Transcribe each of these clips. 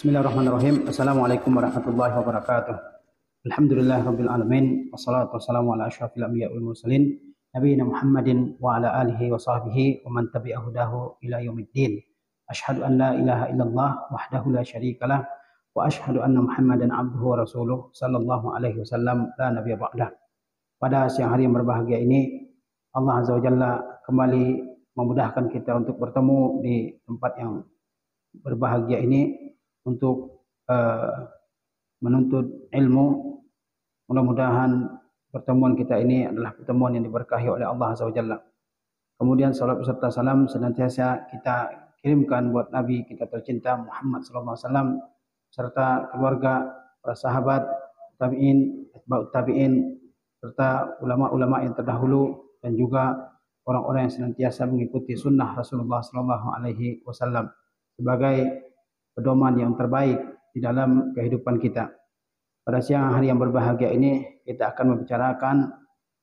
Bismillahirrahmanirrahim. Assalamualaikum warahmatullahi wabarakatuh. Alhamdulillahirabbil alamin wassalatu wassalamu ala asyrafil anbiya'i wal mursalin nabiyina Muhammadin wa ala alihi wa sahbihi wa man tabi'a hudahu ila yaumiddin. Asyhadu an la ilaha illallah wahdahu la syarikalah wa asyhadu anna Muhammadan abduhu wa rasuluh sallallahu alaihi wasallam la nabiyya ba'dah. Pada siang hari yang berbahagia ini Allah Azza wa Jalla kembali memudahkan kita untuk bertemu di tempat yang berbahagia ini untuk menuntut ilmu. Mudah-mudahan pertemuan kita ini adalah pertemuan yang diberkahi oleh Allah Azza wa Jalla. Kemudian salat beserta salam senantiasa kita kirimkan buat Nabi kita tercinta Muhammad sallallahu alaihi wasallam serta keluarga, para sahabat, tabi'in, atba'ut tabi'in serta ulama-ulama yang terdahulu dan juga orang-orang yang senantiasa mengikuti sunnah Rasulullah sallallahu alaihi wasallam sebagai pedoman yang terbaik di dalam kehidupan kita. Pada siang hari yang berbahagia ini kita akan membicarakan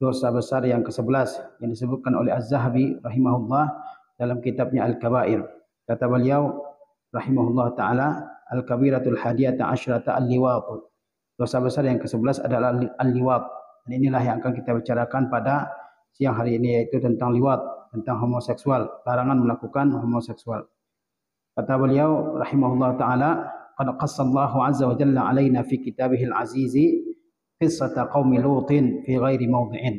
dosa besar yang ke-11 yang disebutkan oleh Az-Zahabi rahimahullah dalam kitabnya Al-Kabair. Kata beliau rahimahullah taala, Al-Kabiratul Hadiyata Asyrata Al-Liwat. Dosa besar yang ke-11 adalah Al-Liwat. Dan inilah yang akan kita bicarakan pada siang hari ini, yaitu tentang liwat, tentang homoseksual, larangan melakukan homoseksual. Kata beliau rahimahullah taala, qad qassallahu azza wa jalla alaina fi kitabihil azizi qissata qaumi lutin fi ghairi mawdhi'in.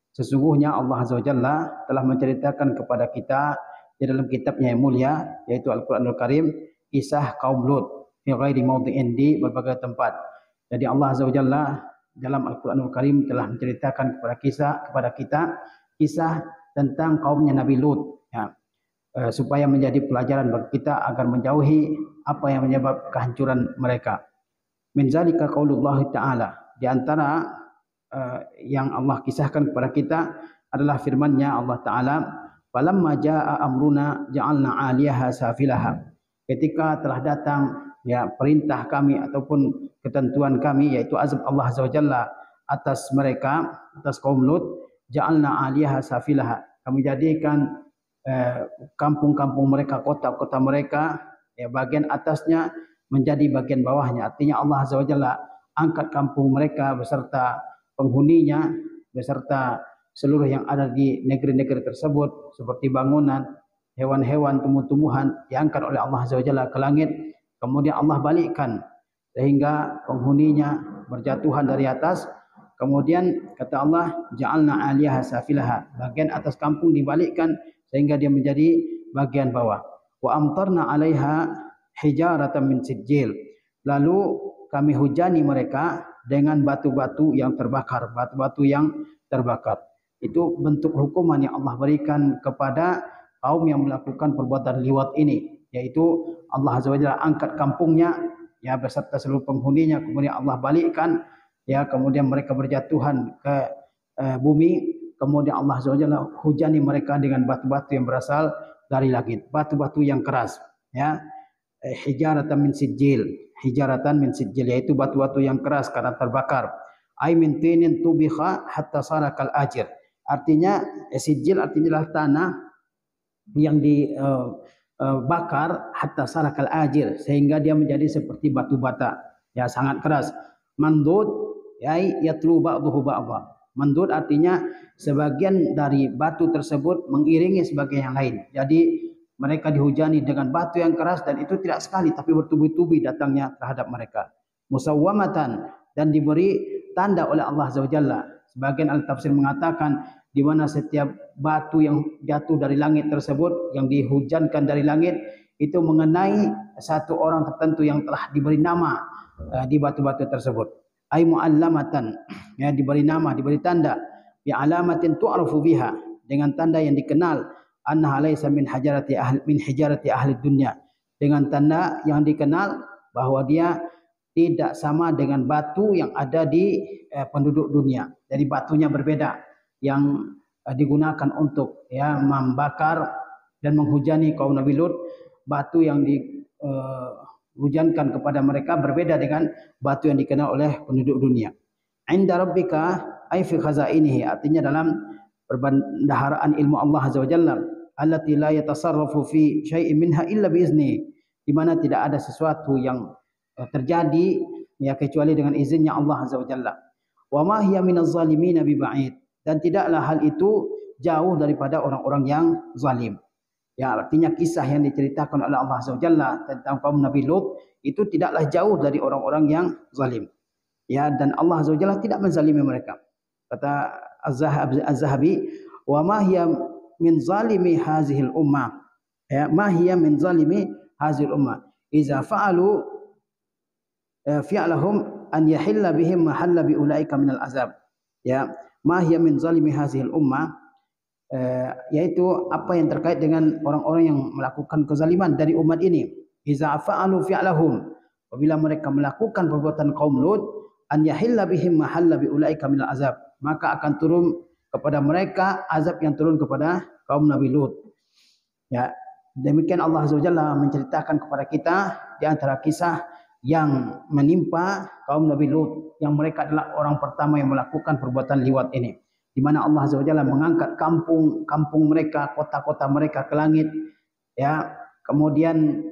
Sesungguhnya Allah azza wa jalla telah menceritakan kepada kita di dalam kitabnya yang mulia, yaitu Al-Qur'anul Karim, kisah kaum Lut fi ghairi mawdhi'in, di berbagai tempat. Jadi Allah azza wa jalla dalam Al-Qur'anul Karim telah menceritakan kepada kita kisah tentang kaumnya Nabi Lut, ya. Supaya menjadi pelajaran bagi kita agar menjauhi apa yang menyebabkan kehancuran mereka. Min zalika qaulullah ta'ala, di antara yang Allah kisahkan kepada kita adalah firman-Nya Allah taala, falamma jaa amruna ja'alna 'aliyaha safilaha. Ketika telah datang ya perintah kami ataupun ketentuan kami, yaitu azab Allah azza wa jalla atas mereka, atas kaum Lut, ja'alna 'aliyaha safilaha, kami jadikan kampung-kampung mereka, kota-kota mereka, ya bagian atasnya menjadi bagian bawahnya. Artinya Allah Azza wa Jalla angkat kampung mereka beserta penghuninya, beserta seluruh yang ada di negeri-negeri tersebut, seperti bangunan, hewan-hewan, tumbuh-tumbuhan, diangkat oleh Allah Azza wa Jalla ke langit. Kemudian Allah balikkan sehingga penghuninya berjatuhan dari atas. Kemudian kata Allah, ja'alna 'aliyaha safilaha, bagian atas kampung dibalikkan sehingga dia menjadi bagian bawah. Wa amtarna 'alaiha hijaratan min sijil. Lalu kami hujani mereka dengan batu-batu yang terbakar, batu-batu yang terbakar. Itu bentuk hukuman yang Allah berikan kepada kaum yang melakukan perbuatan liwat ini, yaitu Allah Azza wa Jalla angkat kampungnya ya beserta seluruh penghuninya, kemudian Allah balikkan ya, kemudian mereka berjatuhan ke bumi. Kemudian Allah Azza wa Jalla hujani mereka dengan batu-batu yang berasal dari langit, batu-batu yang keras, ya. Hijaratan min sijil, hijaratan min sijil, yaitu batu-batu yang keras karena terbakar. Ai min tinin tubiha hatta sarakal ajir. Artinya sijil artinya tanah yang dibakar hatta sarakal ajir, sehingga dia menjadi seperti batu bata, ya sangat keras. Mandud ai yatlu ba'dahu ba'dha. Mandud artinya sebagian dari batu tersebut mengiringi sebagian yang lain. Jadi mereka dihujani dengan batu yang keras, dan itu tidak sekali tapi bertubi-tubi datangnya terhadap mereka. Musawwamatan, dan diberi tanda oleh Allah Azza wa Jalla. Sebagian al-tafsir mengatakan di mana setiap batu yang jatuh dari langit tersebut, yang dihujankan dari langit, itu mengenai satu orang tertentu yang telah diberi nama di batu-batu tersebut. Ay mu'allamatan, ya diberi nama, diberi tanda, bi alamatin tu'rafu biha, dengan tanda yang dikenal, annaha laysa min hijarati ahli dunya, dengan tanda yang dikenal bahwa dia tidak sama dengan batu yang ada di penduduk dunia. Jadi batunya berbeda, yang digunakan untuk ya membakar dan menghujani kaum Nabi Lut. Batu yang hujankan kepada mereka berbeda dengan batu yang dikenal oleh penduduk dunia. Inda rabbika ay fi khazainihi, artinya dalam perbendaharaan ilmu Allah Azza wa Jalla, allati la yatasarrafu fi syai'in minha illa biizni, di mana tidak ada sesuatu yang terjadi ya kecuali dengan izinnya Allah Azza wa Jalla. Wa ma hiya minaz zalimin biba'id, dan tidaklah hal itu jauh daripada orang-orang yang zalim. Ya, artinya kisah yang diceritakan oleh Allah Azza wa Jalla tentang kaum Nabi Lut itu tidaklah jauh dari orang-orang yang zalim. Ya, dan Allah Azza wa Jalla tidak menzalimi mereka. Kata Az-Zahabi, wa ma hiya min zalimi hazihil ummah. Ya, ma hiya min zalimi hazihil ummah. Iza fa'alu fi'lahum an yahilla bihim ma halla bi ulaika minal azab. Ya, ma hiya min zalimi hazihil ummah, yaitu apa yang terkait dengan orang-orang yang melakukan kezaliman dari umat ini. Iza fa'alu fi'lahum, apabila mereka melakukan perbuatan kaum Lut, an yahilla bihim ma halla bi ulaika minal azab, maka akan turun kepada mereka azab yang turun kepada kaum Nabi Lut. Ya, demikian Allah Azza wa Jalla menceritakan kepada kita di antara kisah yang menimpa kaum Nabi Lut, yang mereka adalah orang pertama yang melakukan perbuatan liwat ini, di mana Allah Azza wa Jalla mengangkat kampung mereka, kota-kota mereka ke langit. Ya, kemudian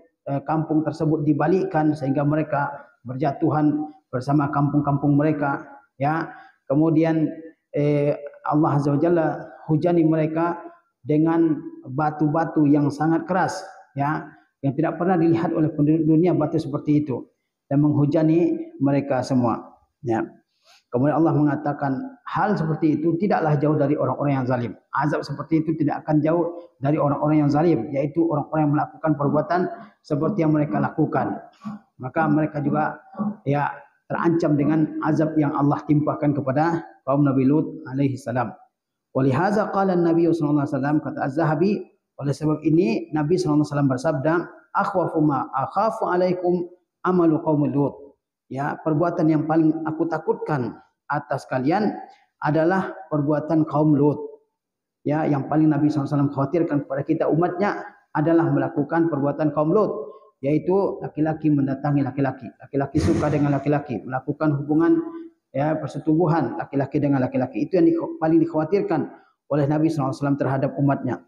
kampung tersebut dibalikkan sehingga mereka berjatuhan bersama kampung-kampung mereka. Ya, kemudian Allah Azza wa Jalla hujani mereka dengan batu-batu yang sangat keras, ya, yang tidak pernah dilihat oleh penduduk dunia batu seperti itu, dan menghujani mereka semua. Ya. Kemudian Allah mengatakan hal seperti itu tidaklah jauh dari orang-orang yang zalim. Azab seperti itu tidak akan jauh dari orang-orang yang zalim, yaitu orang-orang yang melakukan perbuatan seperti yang mereka lakukan. Maka mereka juga ya terancam dengan azab yang Allah timpakan kepada kaum Nabi Lut alaihi salam. Walihaza qala Nabi sallallahu alaihi wasallam, kata Az-Zahabi, oleh sebab ini Nabi sallallahu alaihi wasallam bersabda, akhwafu ma akhafu alaikum amalu qaum Lut. Ya, perbuatan yang paling aku takutkan atas kalian adalah perbuatan kaum Lut. Ya, yang paling Nabi SAW khawatirkan kepada kita umatnya adalah melakukan perbuatan kaum Lut, yaitu laki-laki mendatangi laki-laki, laki-laki suka dengan laki-laki, melakukan hubungan ya persetubuhan laki-laki dengan laki-laki. Itu yang paling dikhawatirkan oleh Nabi SAW terhadap umatnya.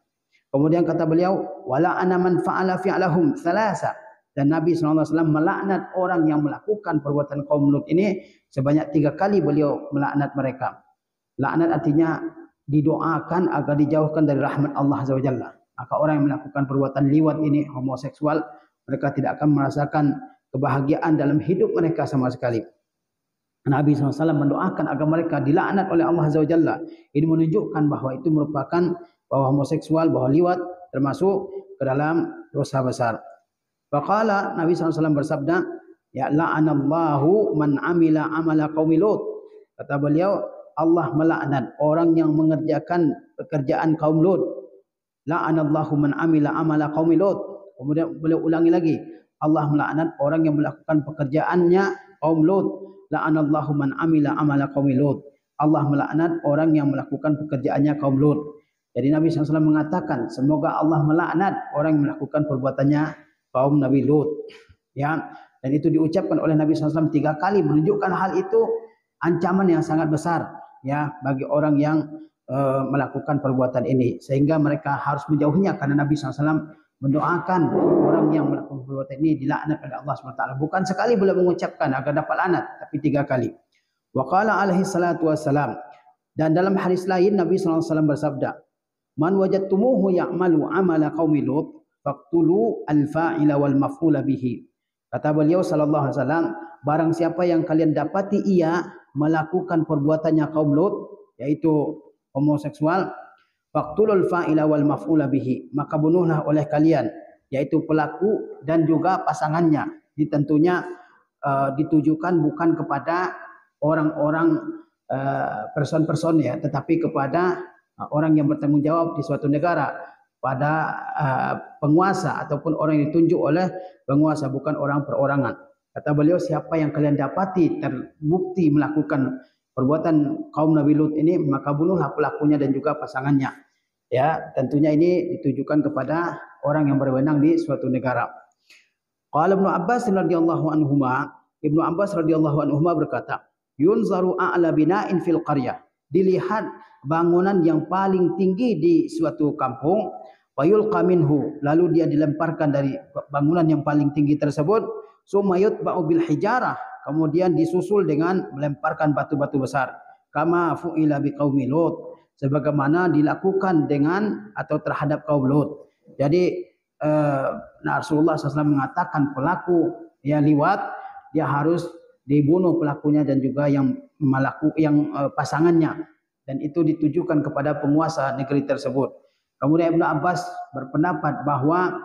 Kemudian kata beliau, wala ana man fa'ala fi'lahum thalatha, dan Nabi SAW melaknat orang yang melakukan perbuatan kaum Lut ini sebanyak 3 kali beliau melaknat mereka. Laknat artinya didoakan agar dijauhkan dari rahmat Allah Azza wa Jalla. Maka orang yang melakukan perbuatan liwat ini, homoseksual, mereka tidak akan merasakan kebahagiaan dalam hidup mereka sama sekali. Nabi SAW mendoakan agar mereka dilaknat oleh Allah Azza wa Jalla. Ini menunjukkan bahawa itu merupakan bahwa homoseksual, bahwa liwat termasuk ke dalam dosa besar. Faqala, Nabi SAW bersabda, ya la'anallahu man amila amala qaumi Lut. Kata beliau, Allah melaknat orang yang mengerjakan pekerjaan kaum Lut. La'anallahu man amila amala qaumi Lut. Kemudian beliau ulangi lagi, Allah melaknat orang yang melakukan pekerjaannya kaum Lut. La'anallahu man amila amala qaumi Lut. Allah melaknat orang yang melakukan pekerjaannya kaum Lut. Jadi Nabi SAW mengatakan, semoga Allah melaknat orang yang melakukan perbuatannya kaum Nabi Lut. Ya, dan itu diucapkan oleh Nabi SAW 3 kali, menunjukkan hal itu ancaman yang sangat besar ya bagi orang yang melakukan perbuatan ini, sehingga mereka harus menjauhinya, karena Nabi SAW mendoakan orang yang melakukan perbuatan ini dilaknat oleh Allah SWT. Bukan sekali beliau mengucapkan agar dapat laknat, tapi 3 kali. Wa qala alaihi salatu wassalam, dan dalam hadis lain Nabi SAW bersabda, man wajadtumuhu ya'malu amala qaumi Lut faqtulu al-fa'ila wal maf'ula bihi. Kata beliau sallallahu alaihi wasallam, barang siapa yang kalian dapati ia melakukan perbuatannya kaum Lut, yaitu homoseksual, faqtulul fa'ila wal maf'ula bihi, maka bunuhlah oleh kalian, yaitu pelaku dan juga pasangannya. Ini tentunya ditujukan bukan kepada orang-orang person-person ya, tetapi kepada orang yang bertanggung jawab di suatu negara, pada penguasa ataupun orang yang ditunjuk oleh penguasa, bukan orang perorangan. Kata beliau, siapa yang kalian dapati terbukti melakukan perbuatan kaum Nabi Lut ini, maka bunuhlah pelakunya dan juga pasangannya. Ya, tentunya ini ditujukan kepada orang yang berwenang di suatu negara. Qala Ibnu Abbas radhiyallahu anhuma, Ibnu Abbas radhiyallahu anhuma berkata, yunzaru a'la bina'in fil qaryah, dilihat bangunan yang paling tinggi di suatu kampung, fayulqa minhu, lalu dia dilemparkan dari bangunan yang paling tinggi tersebut, summa yutba'u bil hijarah, kemudian disusul dengan melemparkan batu-batu besar. Kama fu'ila biqaumi Lut, sebagaimana dilakukan dengan atau terhadap kaum Lut. Jadi Rasulullah SAW mengatakan pelaku yang liwat dia harus dibunuh pelakunya dan juga yang pasangannya, dan itu ditujukan kepada penguasa negeri tersebut. Kemudian Ibnu Abbas berpendapat bahwa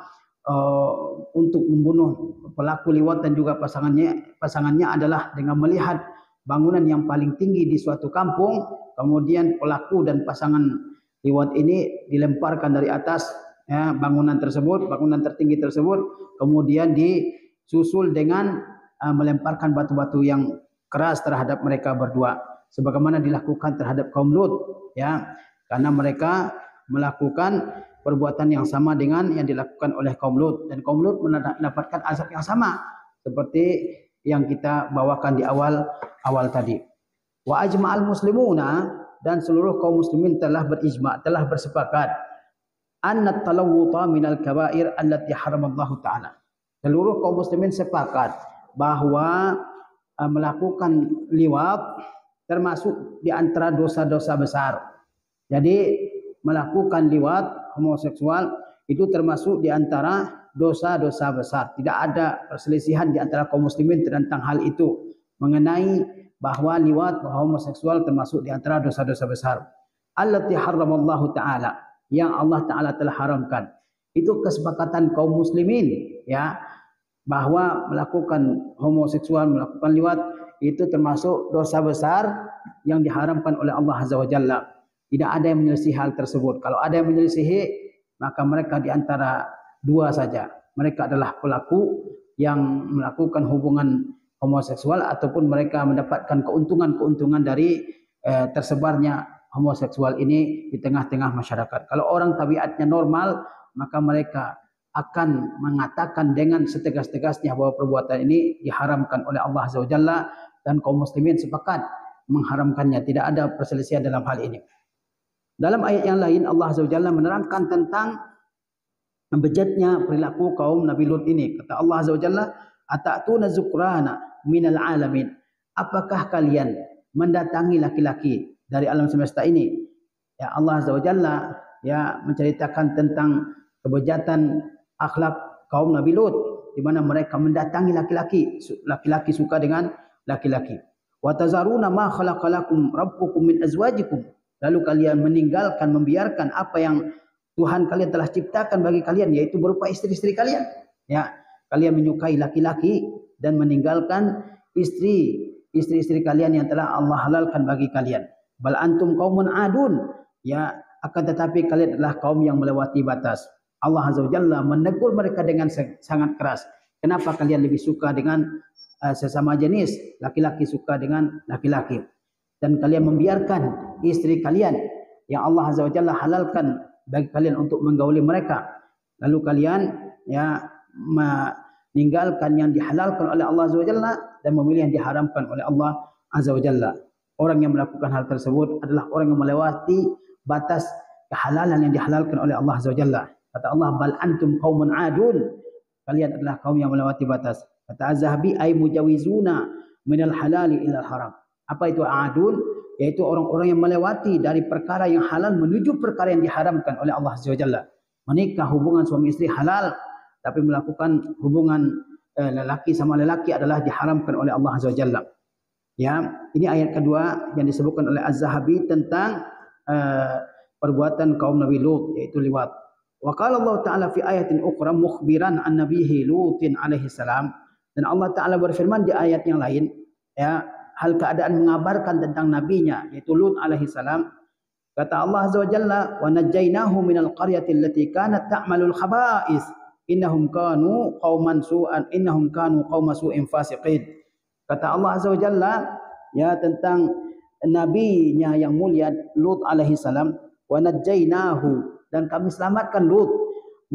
untuk membunuh pelaku liwat dan juga pasangannya adalah dengan melihat bangunan yang paling tinggi di suatu kampung, kemudian pelaku dan pasangan liwat ini dilemparkan dari atas bangunan tersebut, bangunan tertinggi tersebut, kemudian disusul dengan melemparkan batu-batu yang keras terhadap mereka berdua, sebagaimana dilakukan terhadap kaum Lut, ya, karena mereka melakukan perbuatan yang sama dengan yang dilakukan oleh kaum Lut, dan kaum Lut mendapatkan azab yang sama seperti yang kita bawakan di awal tadi. Wa ajma'al muslimuna, dan seluruh kaum muslimin telah berijma', telah bersepakat, anna talawwuta minal kabair allati haramallahu ta'ala. Seluruh kaum muslimin sepakat bahwa melakukan liwat termasuk di antara dosa-dosa besar. Jadi melakukan liwat homoseksual itu termasuk di antara dosa-dosa besar. Tidak ada perselisihan di antara kaum muslimin tentang hal itu, mengenai bahwa liwat homoseksual termasuk di antara dosa-dosa besar. Allati haramallahu ta'ala, yang Allah Ta'ala telah haramkan. Itu kesepakatan kaum muslimin, ya, bahwa melakukan homoseksual, melakukan liwat itu termasuk dosa besar yang diharamkan oleh Allah Azza wa Jalla. Tidak ada yang menyelisih hal tersebut. Kalau ada yang menyelisih, maka mereka di antara dua saja. Mereka adalah pelaku yang melakukan hubungan homoseksual, ataupun mereka mendapatkan keuntungan-keuntungan dari tersebarnya homoseksual ini di tengah-tengah masyarakat. Kalau orang tabiatnya normal, maka mereka akan mengatakan dengan setegas-tegasnya bahwa perbuatan ini diharamkan oleh Allah Azza wa Jalla, dan kaum muslimin sepakat mengharamkannya. Tidak ada perselisihan dalam hal ini. Dalam ayat yang lain Allah Azza wa Jalla menerangkan tentang bejatnya perilaku kaum Nabi Lut ini. Kata Allah Azza wa Jalla, "Atatuna zukrana minal alamin." Apakah kalian mendatangi laki-laki dari alam semesta ini? Ya, Allah Azza wa Jalla ya menceritakan tentang kebejatan akhlak kaum Nabi Lut, di mana mereka mendatangi laki-laki, laki-laki suka dengan laki-laki. Wa tazaruna ma khalaqalakum rabbukum min azwajikum, lalu kalian meninggalkan, membiarkan apa yang Tuhan kalian telah ciptakan bagi kalian, yaitu berupa istri-istri kalian. Ya, kalian menyukai laki-laki dan meninggalkan istri-istri kalian yang telah Allah halalkan bagi kalian. Bal antum qaumun adun, ya, akan tetapi kalian adalah kaum yang melewati batas. Allah Azza wa Jalla menegur mereka dengan sangat keras. Kenapa kalian lebih suka dengan sesama jenis? Laki-laki suka dengan laki-laki, dan kalian membiarkan istri kalian yang Allah Azza wa Jalla halalkan bagi kalian untuk menggauli mereka. Lalu kalian ya meninggalkan yang dihalalkan oleh Allah Azza wa Jalla dan memilih yang diharamkan oleh Allah Azza wa Jalla. Orang yang melakukan hal tersebut adalah orang yang melewati batas kehalalan yang dihalalkan oleh Allah Azza wa Jalla. Kata Allah, bal antum qaumun adun, kalian adalah kaum yang melewati batas. Kata Az-Zahabi, ay mujawizuna minal halali ilal haram. Apa itu adun? Yaitu orang-orang yang melewati dari perkara yang halal menuju perkara yang diharamkan oleh Allah Azza wa Jalla. Menikah, hubungan suami istri halal, tapi melakukan hubungan lelaki sama lelaki adalah diharamkan oleh Allah Azza wa Jalla. Ya, ini ayat kedua yang disebutkan oleh Az-Zahabi tentang perbuatan kaum Nabi Lut, yaitu liwat. Wa qala Allah Ta'ala fi ayatin ukhra mukhbiran an nabihi Lutin alaihi salam, dan Allah Ta'ala berfirman di ayat yang lain, ya, hal keadaan mengabarkan tentang nabinya yaitu Lut alaihi salam. Kata Allah Azza wa Jalla, wa najjaynahu minal qaryati allati kanat ta'malul khaba'is innahum kanu qauman su'an innahum kanu qauma su'in fasiqin. Kata Allah Azza wa Jalla ya tentang nabinya yang mulia Lut alaihi salam, wa najjaynahu, dan kami selamatkan Lut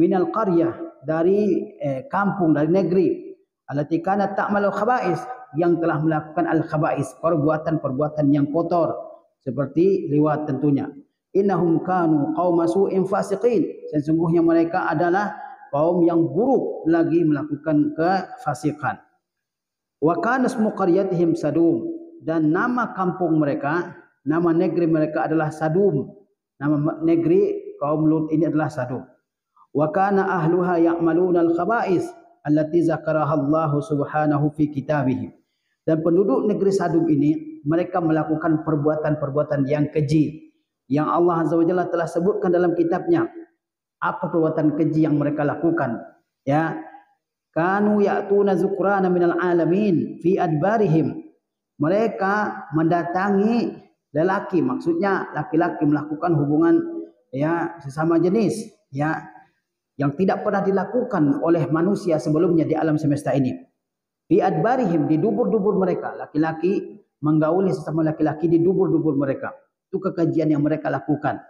minal qaryah, dari kampung, dari negeri, allati kanat ta'malul khaba'is, yang telah melakukan al-khaba'is, perbuatan-perbuatan yang kotor seperti liwat tentunya. Innahum kanu qauma su'in fasiqin, sesungguhnya mereka adalah kaum yang buruk lagi melakukan kefasikan. Wa kana ismu qaryatihim Sadum, dan nama kampung mereka, nama negeri mereka adalah Sadum. Nama negeri kaum Lut ini adalah Sadum. Wa kana ahluha ya'maluna al-khaba'is allati zakaraha Allah subhanahu fi kitabih. Dan penduduk negeri Sadum ini mereka melakukan perbuatan-perbuatan yang keji yang Allah Azza wa Jalla telah sebutkan dalam kitabnya. Apa perbuatan keji yang mereka lakukan? Ya, kanu ya'tuna zukrana minal alamin fi adbarihim. Mereka mendatangi lelaki, maksudnya laki-laki melakukan hubungan ya sesama jenis ya yang tidak pernah dilakukan oleh manusia sebelumnya di alam semesta ini. Fi adbarihim, di dubur-dubur mereka, laki-laki menggauli sesama laki-laki di dubur-dubur mereka. Itu kekejian yang mereka lakukan.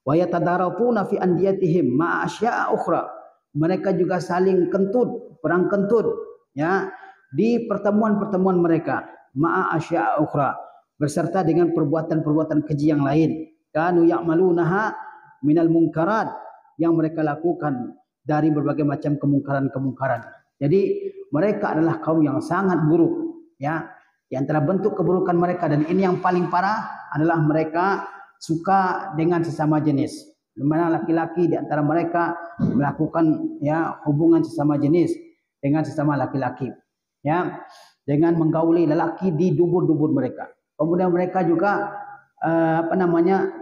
Wa yatadaratuna fi andiyatihim ma asya'a ukhra. Mereka juga saling kentut, perang kentut ya di pertemuan-pertemuan mereka, ma'a asya'a ukhra, beserta dengan perbuatan-perbuatan keji yang lain. Kanu ya'malunaha minal munkarat, yang mereka lakukan dari berbagai macam kemungkaran-kemungkaran. Jadi mereka adalah kaum yang sangat buruk ya. Di antara bentuk keburukan mereka, dan ini yang paling parah, adalah mereka suka dengan sesama jenis. Di mana laki-laki di antara mereka melakukan ya hubungan sesama jenis dengan sesama laki-laki ya, dengan menggauli lelaki di dubur-dubur mereka. Kemudian mereka juga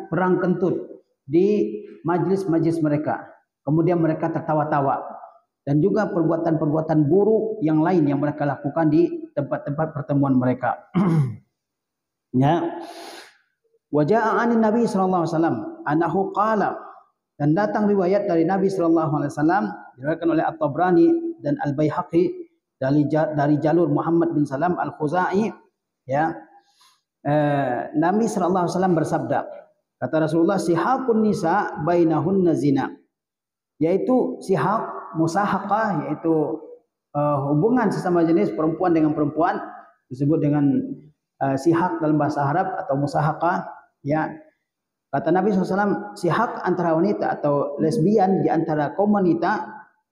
perang kentut di majlis-majlis mereka. Kemudian mereka tertawa-tawa, dan juga perbuatan-perbuatan buruk yang lain yang mereka lakukan di tempat-tempat pertemuan mereka. Ya. Wa jaa'a 'anin Nabi sallallahu alaihi wasallam annahu qala, dan datang riwayat dari Nabi sallallahu alaihi wasallam diriwayatkan oleh At-Tabrani dan Al-Baihaqi dari jalur Muhammad bin Salam Al-Khuzai ya. Nabi sallallahu alaihi wasallam bersabda, kata Rasulullah, sihaqun nisa bainahunna zina, yaitu sihaq musahaqah, yaitu hubungan sesama jenis perempuan dengan perempuan, disebut dengan sihaq dalam bahasa Arab atau musahaqah ya. Kata Nabi SAW, sihaq antara wanita atau lesbian di antara kaum wanita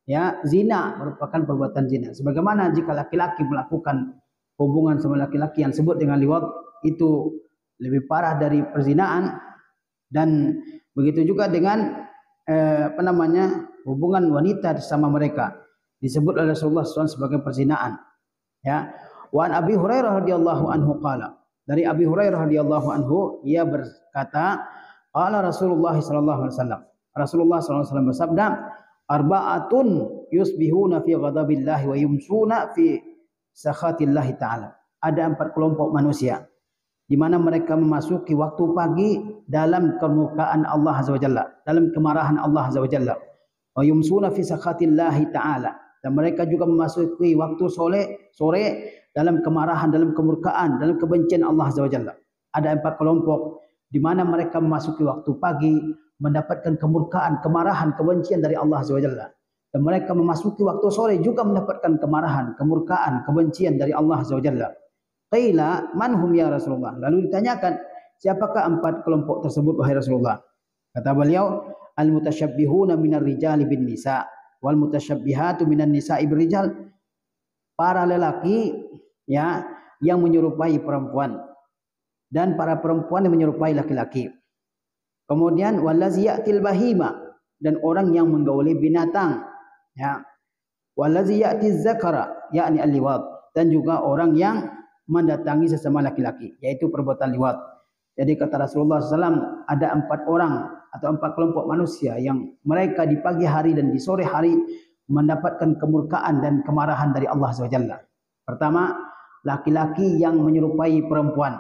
ya, zina merupakan perbuatan zina. Sebagaimana jika laki-laki melakukan hubungan sama laki-laki yang disebut dengan liwat, itu lebih parah dari perzinaan. Dan begitu juga dengan hubungan wanita sama mereka, disebut oleh Rasulullah SAW sebagai perzinaan ya. Wa an Abi Hurairah radhiyallahu anhu qala, dari Abi Hurairah radhiyallahu anhu ia berkata, qala Rasulullah sallallahu alaihi wasallam, Rasulullah sallallahu alaihi wasallam bersabda, arba'atun yusbihuna fi ghadabillahi wa yumsuna fi sakhatillahi ta'ala. Ada 4 kelompok manusia di mana mereka memasuki waktu pagi dalam kemurkaan Allah Azza wa Jalla, dalam kemarahan Allah Azza wa Jalla. Wa yumsuna fi sakhatillahi ta'ala, dan mereka juga memasuki waktu sore dalam kemarahan, dalam kemurkaan, dalam kebencian Allah Azza wa Jalla. Ada 4 kelompok di mana mereka memasuki waktu pagi mendapatkan kemurkaan, kemarahan, kebencian dari Allah Azza wa Jalla, dan mereka memasuki waktu sore juga mendapatkan kemarahan, kemurkaan, kebencian dari Allah Azza wa Jalla. Qila manhum ya Rasulullah, lalu ditanyakan, siapakah 4 kelompok tersebut wahai Rasulullah? Kata beliau, al mutasyabbihuna minar rijali bin nisa wal mutasyabbihatu minan nisa'i bir rijal, para lelaki ya yang menyerupai perempuan dan para perempuan yang menyerupai laki-laki. Kemudian wallazi ya'til bahima, dan orang yang menggauli binatang ya. Wallazi ya'tiz zakara yakni al-liwat, dan juga orang yang mendatangi sesama laki-laki, yaitu perbuatan liwat. Jadi kata Rasulullah SAW, ada 4 orang atau 4 kelompok manusia yang mereka di pagi hari dan di sore hari mendapatkan kemurkaan dan kemarahan dari Allah SWT. Pertama, laki-laki yang menyerupai perempuan.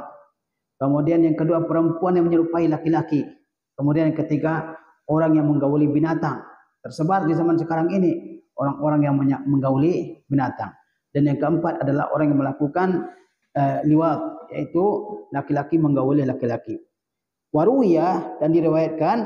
Kemudian yang kedua, perempuan yang menyerupai laki-laki. Kemudian yang ketiga, orang yang menggauli binatang. Tersebar di zaman sekarang ini orang-orang yang menggauli binatang. Dan yang keempat adalah orang yang melakukan liwat, yaitu laki-laki menggauli laki-laki. Waruya, dan diriwayatkan,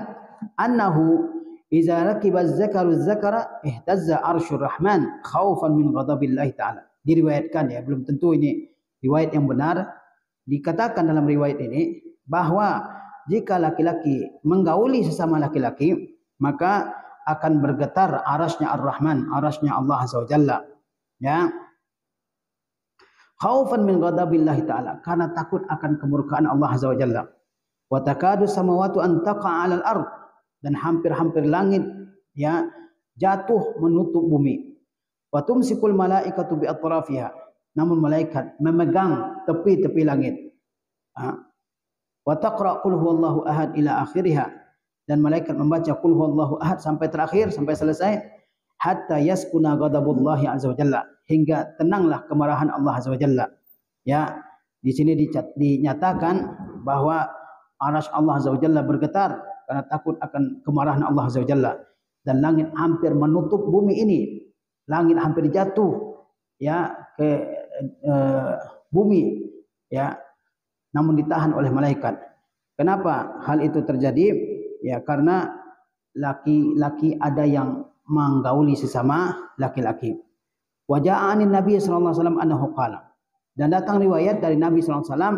annahu idza rakiba az-zakaru az-zakara ihtazza arsyur rahman khaufan min ghadabillahi ta'ala. Diriwayatkan ya, belum tentu ini riwayat yang benar. Dikatakan dalam riwayat ini bahwa jika laki-laki menggauli sesama laki-laki, maka akan bergetar arasnya Ar-Rahman, arasnya Allah Azza wa Jalla ya. khaufan min ghadabillahi ta'ala, karena takut akan kemurkaan Allah azza wa jalla. Wa takadu samawati an taqa'a 'alal ard, dan hampir-hampir langit ya jatuh menutup bumi. Wa tumsikul malaikatu bi atrafiha, namun malaikat memegang tepi-tepi langit. Wa taqra qul huwallahu ahad ila akhiriha, dan malaikat membaca qul huwallahu ahad sampai terakhir, sampai selesai. Hatta yaskuna ghadabullahi azza wa jalla, hingga tenanglah kemarahan Allah azza wa jalla. Ya, di sini dinyatakan bahwa arasy Allah azza wa jalla bergetar karena takut akan kemarahan Allah azza wa jalla, dan langit hampir menutup bumi ini. Langit hampir jatuh ya ke bumi ya, namun ditahan oleh malaikat. Kenapa hal itu terjadi? Ya karena laki-laki ada yang menggauli sesama laki-laki. Wa ja'anin Nabi sallallahu alaihi wasallam annahu qala, dan datang riwayat dari Nabi sallallahu alaihi wasallam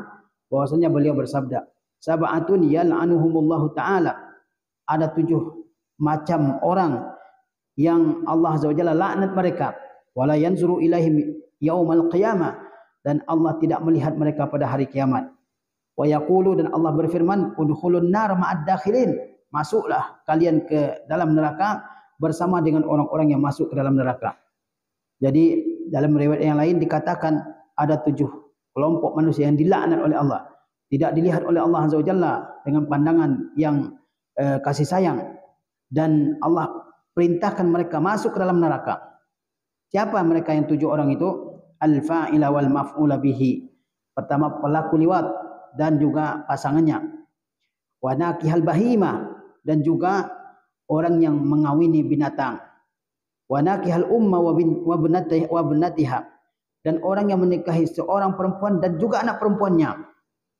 bahwasanya beliau bersabda, sab'atun yal'anuhumullahu ta'ala, ada 7 macam orang yang Allah azza wa jalla laknat mereka, wala yanzuru ilaihim yaumal qiyamah, dan Allah tidak melihat mereka pada hari kiamat. Wa yaqulu, dan Allah berfirman, udkhulun nar ma'ad dakhilin, masuklah kalian ke dalam neraka bersama dengan orang-orang yang masuk ke dalam neraka. Jadi dalam riwayat yang lain dikatakan ada 7 kelompok manusia yang dilaknat oleh Allah, tidak dilihat oleh Allah azza wa jalla dengan pandangan yang kasih sayang, dan Allah perintahkan mereka masuk ke dalam neraka. Siapa mereka yang 7 orang itu? Al-fa'ila wal maf'ula bihi, pertama pelaku liwat dan juga pasangannya. Wa nakihal bahimah, dan juga orang yang mengawini binatang. Wa nakihal umma wa binatiha, dan orang yang menikahi seorang perempuan dan juga anak perempuannya.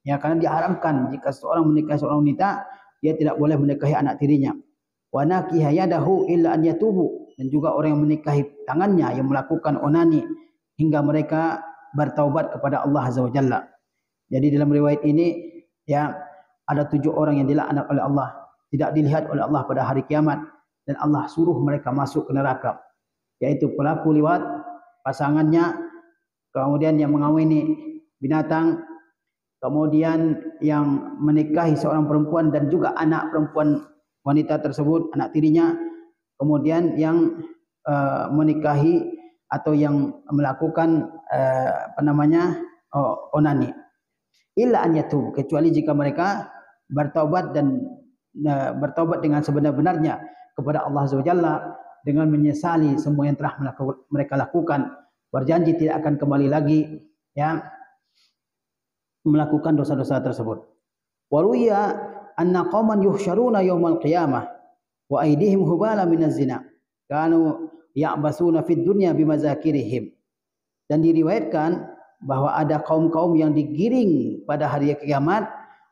Ya, karena diharamkan jika seorang menikahi seorang wanita, dia tidak boleh menikahi anak tirinya. Wa nakiha yadahu illa an yatubu, dan juga orang yang menikahi tangannya yang melakukan onani hingga mereka bertaubat kepada Allah azza wa jalla. Jadi dalam riwayat ini ya ada 7 orang yang dilaknat oleh Allah, tidak dilihat oleh Allah pada hari kiamat, dan Allah suruh mereka masuk ke neraka, yaitu pelaku liwat, pasangannya, kemudian yang mengawini binatang, kemudian yang menikahi seorang perempuan dan juga anak perempuan wanita tersebut, anak tirinya, kemudian yang menikahi atau yang melakukan onani. Illa an yatub, kecuali jika mereka bertaubat dan bertaubat dengan sebenar-benarnya kepada Allah azza wa jalla, dengan menyesali semua yang telah mereka lakukan, berjanji tidak akan kembali lagi ya melakukan dosa-dosa tersebut. Waruya anna qauman yuhsyaruna yaumal qiyamah wa aydihim hubala minaz zina kanu ya'basuna fid dunya bimazakirihim, dan diriwayatkan bahwa ada kaum-kaum yang digiring pada hari kiamat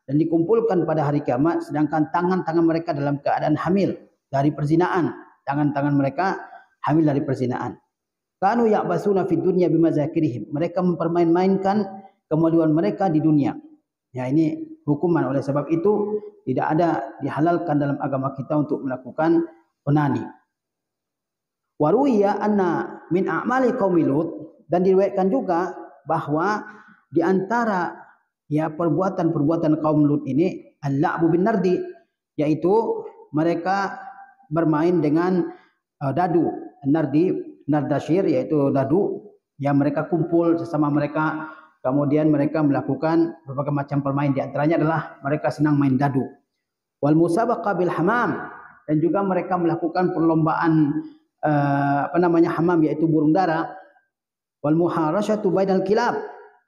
dan dikumpulkan pada hari kiamat, sedangkan tangan-tangan mereka dalam keadaan hamil dari perzinaan, tangan-tangan mereka hamil dari perzinaan. Kanu ya'basuna fid dunya bimazakirihim, mereka mempermain-mainkan kemaluan mereka di dunia. Ya, ini hukuman. Oleh sebab itu tidak ada dihalalkan dalam agama kita untuk melakukan onani. Waruya anna min a'mali qaumi Lut, dan diriwayatkan juga bahwa di antara ya perbuatan-perbuatan kaum Lut ini al-la'bu bin nardi, yaitu mereka bermain dengan dadu. Nardi, nardashir, yaitu dadu. Ya, mereka kumpul sesama mereka, kemudian mereka melakukan berbagai macam permainan. Di antaranya adalah mereka senang main dadu. Wal musabaqah bil hamam, dan juga mereka melakukan perlombaan hamam, yaitu burung dara. Wal muharasyatu bainal kilab,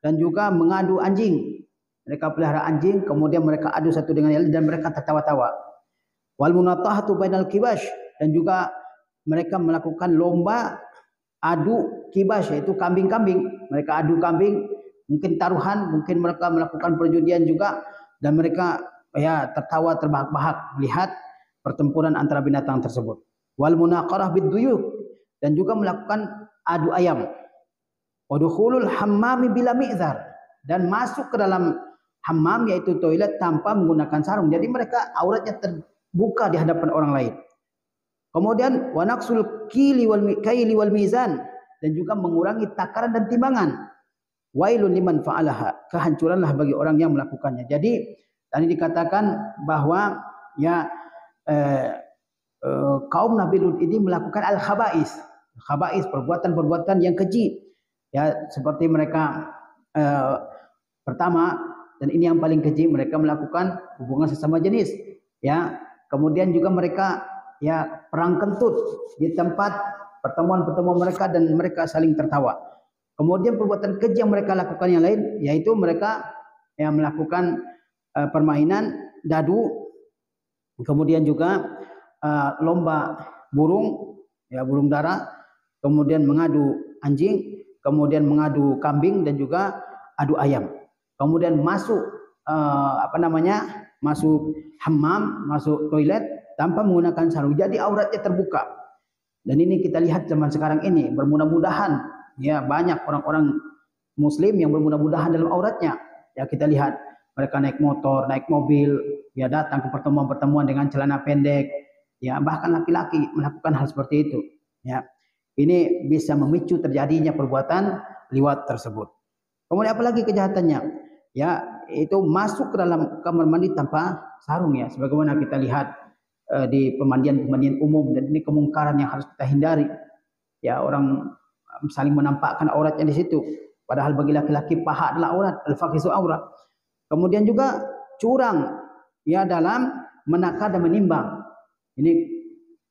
dan juga mengadu anjing. Mereka pelihara anjing, kemudian mereka adu satu dengan yang lain dan mereka tertawa-tawa. Wal munatahatu bainal kibash, dan juga mereka melakukan lomba adu kibash, yaitu kambing-kambing. Mereka adu kambing, mungkin taruhan, mungkin mereka melakukan perjudian juga, dan mereka ya tertawa terbahak-bahak melihat pertempuran antara binatang tersebut. Wal munaqarah bid-duyuk, dan juga melakukan adu ayam. Wa dukhulul hammami bila mi'zar, dan masuk ke dalam hammam, yaitu toilet, tanpa menggunakan sarung. Jadi mereka auratnya terbuka di hadapan orang lain. Kemudian wa naqsul kaili wal mizan, dan juga mengurangi takaran dan timbangan. wailun liman fa'alaha, kehancuranlah bagi orang yang melakukannya. Jadi tadi dikatakan bahwa ya kaum Nabi Lut ini melakukan al-khaba'is. Khaba'is, perbuatan-perbuatan yang keji. Ya, seperti mereka pertama, dan ini yang paling keji, mereka melakukan hubungan sesama jenis. Ya, kemudian juga mereka ya perang kentut di tempat pertemuan-pertemuan mereka dan mereka saling tertawa. Kemudian perbuatan keji yang mereka lakukan yang lain, yaitu mereka yang melakukan permainan dadu, kemudian juga lomba burung, ya burung dara, kemudian mengadu anjing, kemudian mengadu kambing dan juga adu ayam. Kemudian masuk masuk hammam, masuk toilet tanpa menggunakan sarung. Jadi auratnya terbuka. Dan ini kita lihat zaman sekarang ini, bermudah-mudahan ya banyak orang-orang muslim yang bermudah-mudahan dalam auratnya. Ya kita lihat mereka naik motor, naik mobil, ya datang ke pertemuan-pertemuan dengan celana pendek. Ya bahkan laki-laki melakukan hal seperti itu. Ya. Ini bisa memicu terjadinya perbuatan liwat tersebut. Kemudian apalagi kejahatannya? Ya, itu masuk ke dalam kamar mandi tanpa sarung ya, sebagaimana kita lihat di pemandian-pemandian umum, dan ini kemungkaran yang harus kita hindari. Ya, orang saling menampakkan auratnya di situ. Padahal bagi laki-laki paha adalah aurat, al-fakhisu aurat. Kemudian juga curang ya dalam menakar dan menimbang. Ini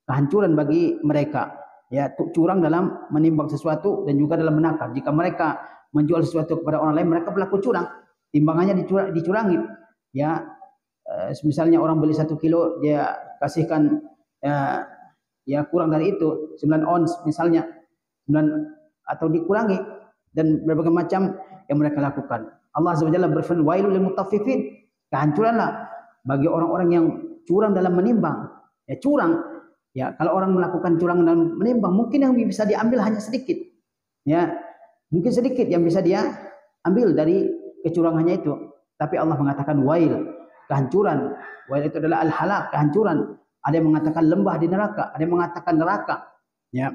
kehancuran bagi mereka. Ya, curang dalam menimbang sesuatu dan juga dalam menakar. Jika mereka menjual sesuatu kepada orang lain, mereka berlaku curang. Timbangannya dicurangi. Ya, misalnya orang beli 1 kilo, dia kasihkan ya kurang dari itu, 9 ons misalnya, 9 atau dikurangi, dan berbagai macam yang mereka lakukan. Allah SWT berfirman, wailul lil mutaffifin, kehancuranlah bagi orang-orang yang curang dalam menimbang. Ya curang. Ya, kalau orang melakukan curang dalam menimbang, mungkin yang bisa diambil hanya sedikit. Ya, mungkin sedikit yang bisa dia ambil dari kecurangannya itu. Tapi Allah mengatakan wail, kehancuran. Wail itu adalah al-halak, kehancuran. Ada yang mengatakan lembah di neraka, ada yang mengatakan neraka. Ya,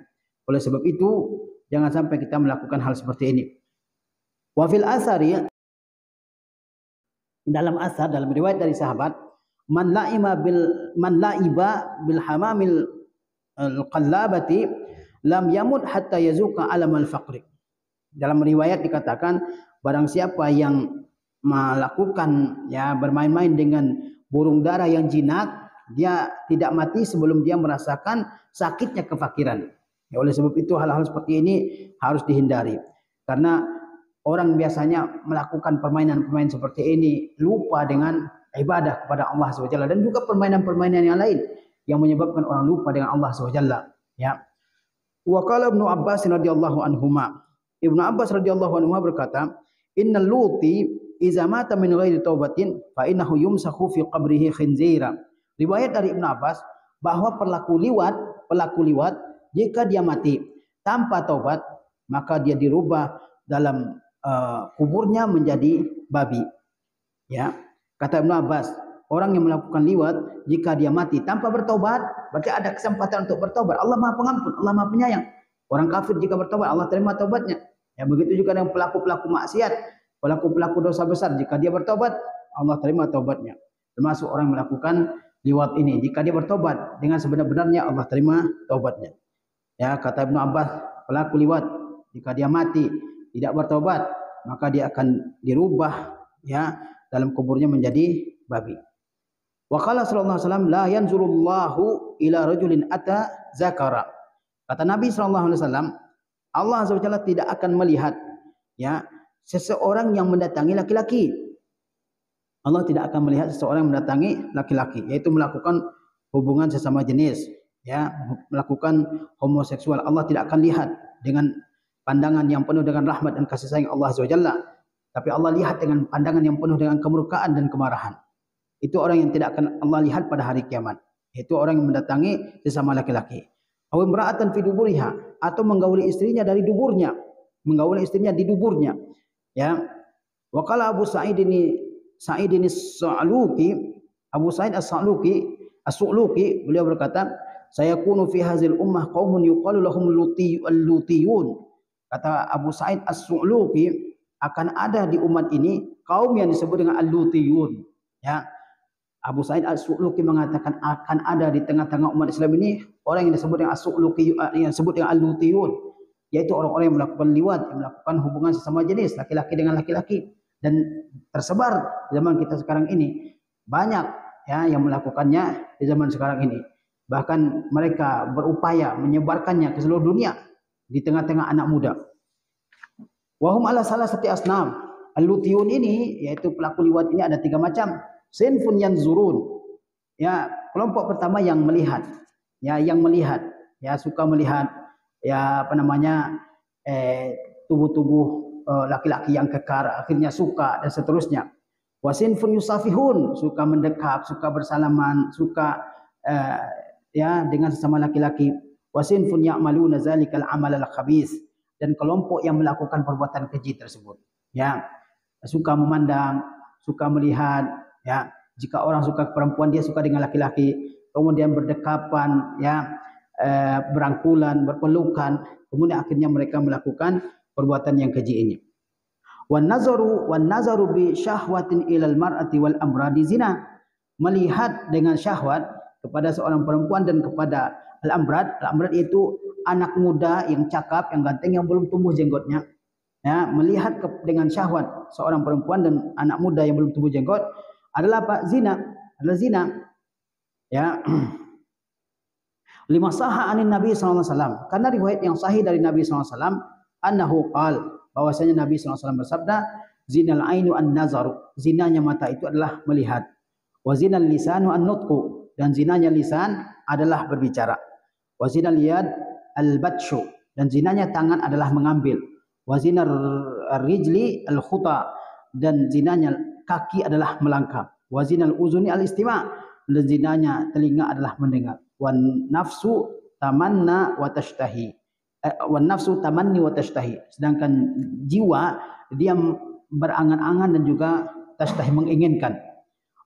oleh sebab itu jangan sampai kita melakukan hal seperti ini. Wa fil asari, dalam asar, dalam riwayat dari sahabat, man laiba bil hamamil qallabati lam yamut hatta yazuqa alamal faqri. Dalam riwayat dikatakan barang siapa yang melakukan ya bermain-main dengan burung dara yang jinak, dia tidak mati sebelum dia merasakan sakitnya kefakiran. Ya, oleh sebab itu hal-hal seperti ini harus dihindari. Karena orang biasanya melakukan permainan-permainan seperti ini lupa dengan ibadah kepada Allah SWT, dan juga permainan-permainan yang lain yang menyebabkan orang lupa dengan Allah SWT. Ya. Wa qala Ibnu Abbas radhiyallahu anhuma. Ibnu Abbas radhiyallahu anhuma berkata, "Innal luti idza mata min ghairi taubatin fa innahu yumsakhu fi qabrihi khinzira." Riwayat dari Ibnu Abbas bahwa pelaku liwat jika dia mati tanpa taubat, maka dia dirubah dalam kuburnya menjadi babi. Ya. Kata Ibnu Abbas, orang yang melakukan liwat jika dia mati tanpa bertobat, berarti ada kesempatan untuk bertobat. Allah Maha Pengampun, Allah Maha Penyayang. Orang kafir jika bertobat, Allah terima taubatnya. Ya, begitu juga dengan pelaku-pelaku maksiat, pelaku-pelaku dosa besar, jika dia bertobat, Allah terima taubatnya. Termasuk orang melakukan liwat ini, jika dia bertobat dengan sebenar-benarnya, Allah terima taubatnya. Ya, kata Ibnu Abbas, pelaku liwat jika dia mati tidak bertobat, maka dia akan dirubah ya dalam kuburnya menjadi babi. Wa qala sallallahu alaihi wasallam, la yanzurullahu ila rajulin ata zakara. Kata Nabi sallallahu alaihi wasallam, Allah SWT tidak akan melihat ya seseorang yang mendatangi laki-laki. Allah tidak akan melihat seseorang yang mendatangi laki-laki, yaitu melakukan hubungan sesama jenis, ya, melakukan homoseksual. Allah tidak akan lihat dengan pandangan yang penuh dengan rahmat dan kasih sayang Allah SWT. Tapi Allah lihat dengan pandangan yang penuh dengan kemurkaan dan kemarahan. Itu orang yang tidak akan Allah lihat pada hari kiamat. Itu orang yang mendatangi sesama laki-laki. Aw imra'atan fi duburiha, atau menggauli istrinya dari duburnya, menggauli istrinya di duburnya. Ya. Wa qala Abu Sa'id ini Sa'luki, Abu Sa'id As-Sa'luki, beliau berkata, sayakunu fi hazil ummah qaumun yuqalu lahum lutiyun. Kata Abu Sa'id As-Sa'luki, akan ada di umat ini kaum yang disebut dengan Al-Lutiyun. Ya, Abu Sa'id As-Su'luki mengatakan akan ada di tengah-tengah umat Islam ini orang yang disebut dengan As-Su'luki, yang disebut dengan Al-Lutiyun, yaitu orang-orang yang melakukan liwat, yang melakukan hubungan sesama jenis laki-laki dengan laki-laki, dan tersebar zaman kita sekarang ini. Banyak ya yang melakukannya di zaman sekarang ini. Bahkan mereka berupaya menyebarkannya ke seluruh dunia di tengah-tengah anak muda. Wahum ala salasati asnam. Al-Lutiyun ini yaitu pelaku liwat ini ada 3 macam. Sinfun yanzurun. Ya, kelompok pertama yang melihat. Ya, yang melihat, ya suka melihat ya apa namanya tubuh-tubuh laki-laki yang kekar, akhirnya suka dan seterusnya. Wasinfun yusafihun, suka mendekap, suka bersalaman, suka ya dengan sesama laki-laki. Wasinfun ya'maluna zalikal amal al-khabith, dan kelompok yang melakukan perbuatan keji tersebut. Ya, suka memandang, suka melihat, ya. Jika orang suka perempuan, dia suka dengan laki-laki, kemudian berdekapan, ya, berangkulan, berpelukan, kemudian akhirnya mereka melakukan perbuatan yang keji ini. Wan nazaru bi syahwatin ilal mar'ati wal amradi zina. Melihat dengan syahwat kepada seorang perempuan dan kepada al-amrad. Al-amrad itu anak muda yang cakap, yang ganteng, yang belum tumbuh jenggotnya. Ya, melihat dengan syahwat seorang perempuan dan anak muda yang belum tumbuh jenggot adalah apa? Zina, adalah zina. Ya. Lima sahha anin Nabi sallallahu alaihi wasallam. Karena riwayat yang sahih dari Nabi sallallahu alaihi wasallam, annahu qala, bahwasanya Nabi sallallahu alaihi wasallam bersabda, zinal ainu an-nazaru. Zinanya mata itu adalah melihat. Wa zinal lisanu an-nutqu, dan zinanya lisan adalah berbicara. Wa zinal yad al-batshu, dan zinanya tangan adalah mengambil. Wa zinar rijli al-khuta, dan zinanya kaki adalah melangkah. Wa zinal uzuni al-istima', dan zinanya telinga adalah mendengar. Wan nafsu tamanna wa tashtahi. Wan nafsu tamanni wa tashtahi. Sedangkan jiwa dia berangan-angan dan juga tashtahi, menginginkan.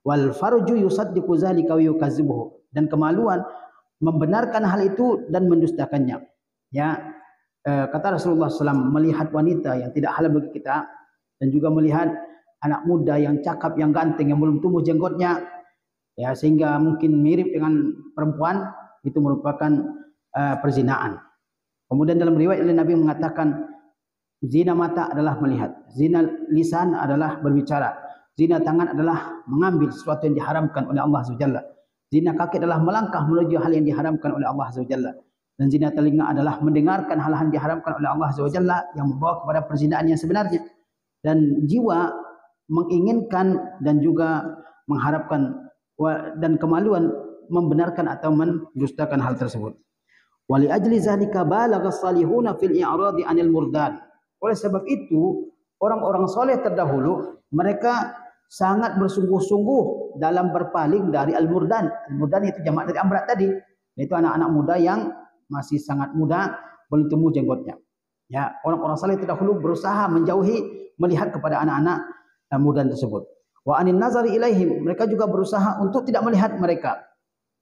Wal farju yusaddiqu zalika wa yukadzibuhu, dan kemaluan membenarkan hal itu dan mendustakannya. Ya, kata Rasulullah SAW, melihat wanita yang tidak halal bagi kita dan juga melihat anak muda yang cakap, yang ganteng, yang belum tumbuh jenggotnya, ya sehingga mungkin mirip dengan perempuan, itu merupakan perzinaan. Kemudian dalam riwayat Nabi mengatakan zina mata adalah melihat, zina lisan adalah berbicara, zina tangan adalah mengambil sesuatu yang diharamkan oleh Allah SWT, zina kaki adalah melangkah menuju hal yang diharamkan oleh Allah SWT, dan zina telinga adalah mendengarkan hal-hal yang diharamkan oleh Allah SWT yang membawa kepada perzinaan yang sebenarnya. Dan jiwa menginginkan dan juga mengharapkan, dan kemaluan membenarkan atau mendustakan hal tersebut. Wali ajli zalika balagha salihuna fil i'radi anil murdan. Oleh sebab itu orang-orang soleh terdahulu mereka sangat bersungguh-sungguh dalam berpaling dari al-murdan. Al-murdan itu jamak dari amrat tadi, yaitu anak-anak muda yang masih sangat muda, belum tumbuh jenggotnya. Ya, orang-orang soleh terdahulu berusaha menjauhi melihat kepada anak-anak muda tersebut. Wa anin nazari ilaihim, mereka juga berusaha untuk tidak melihat mereka.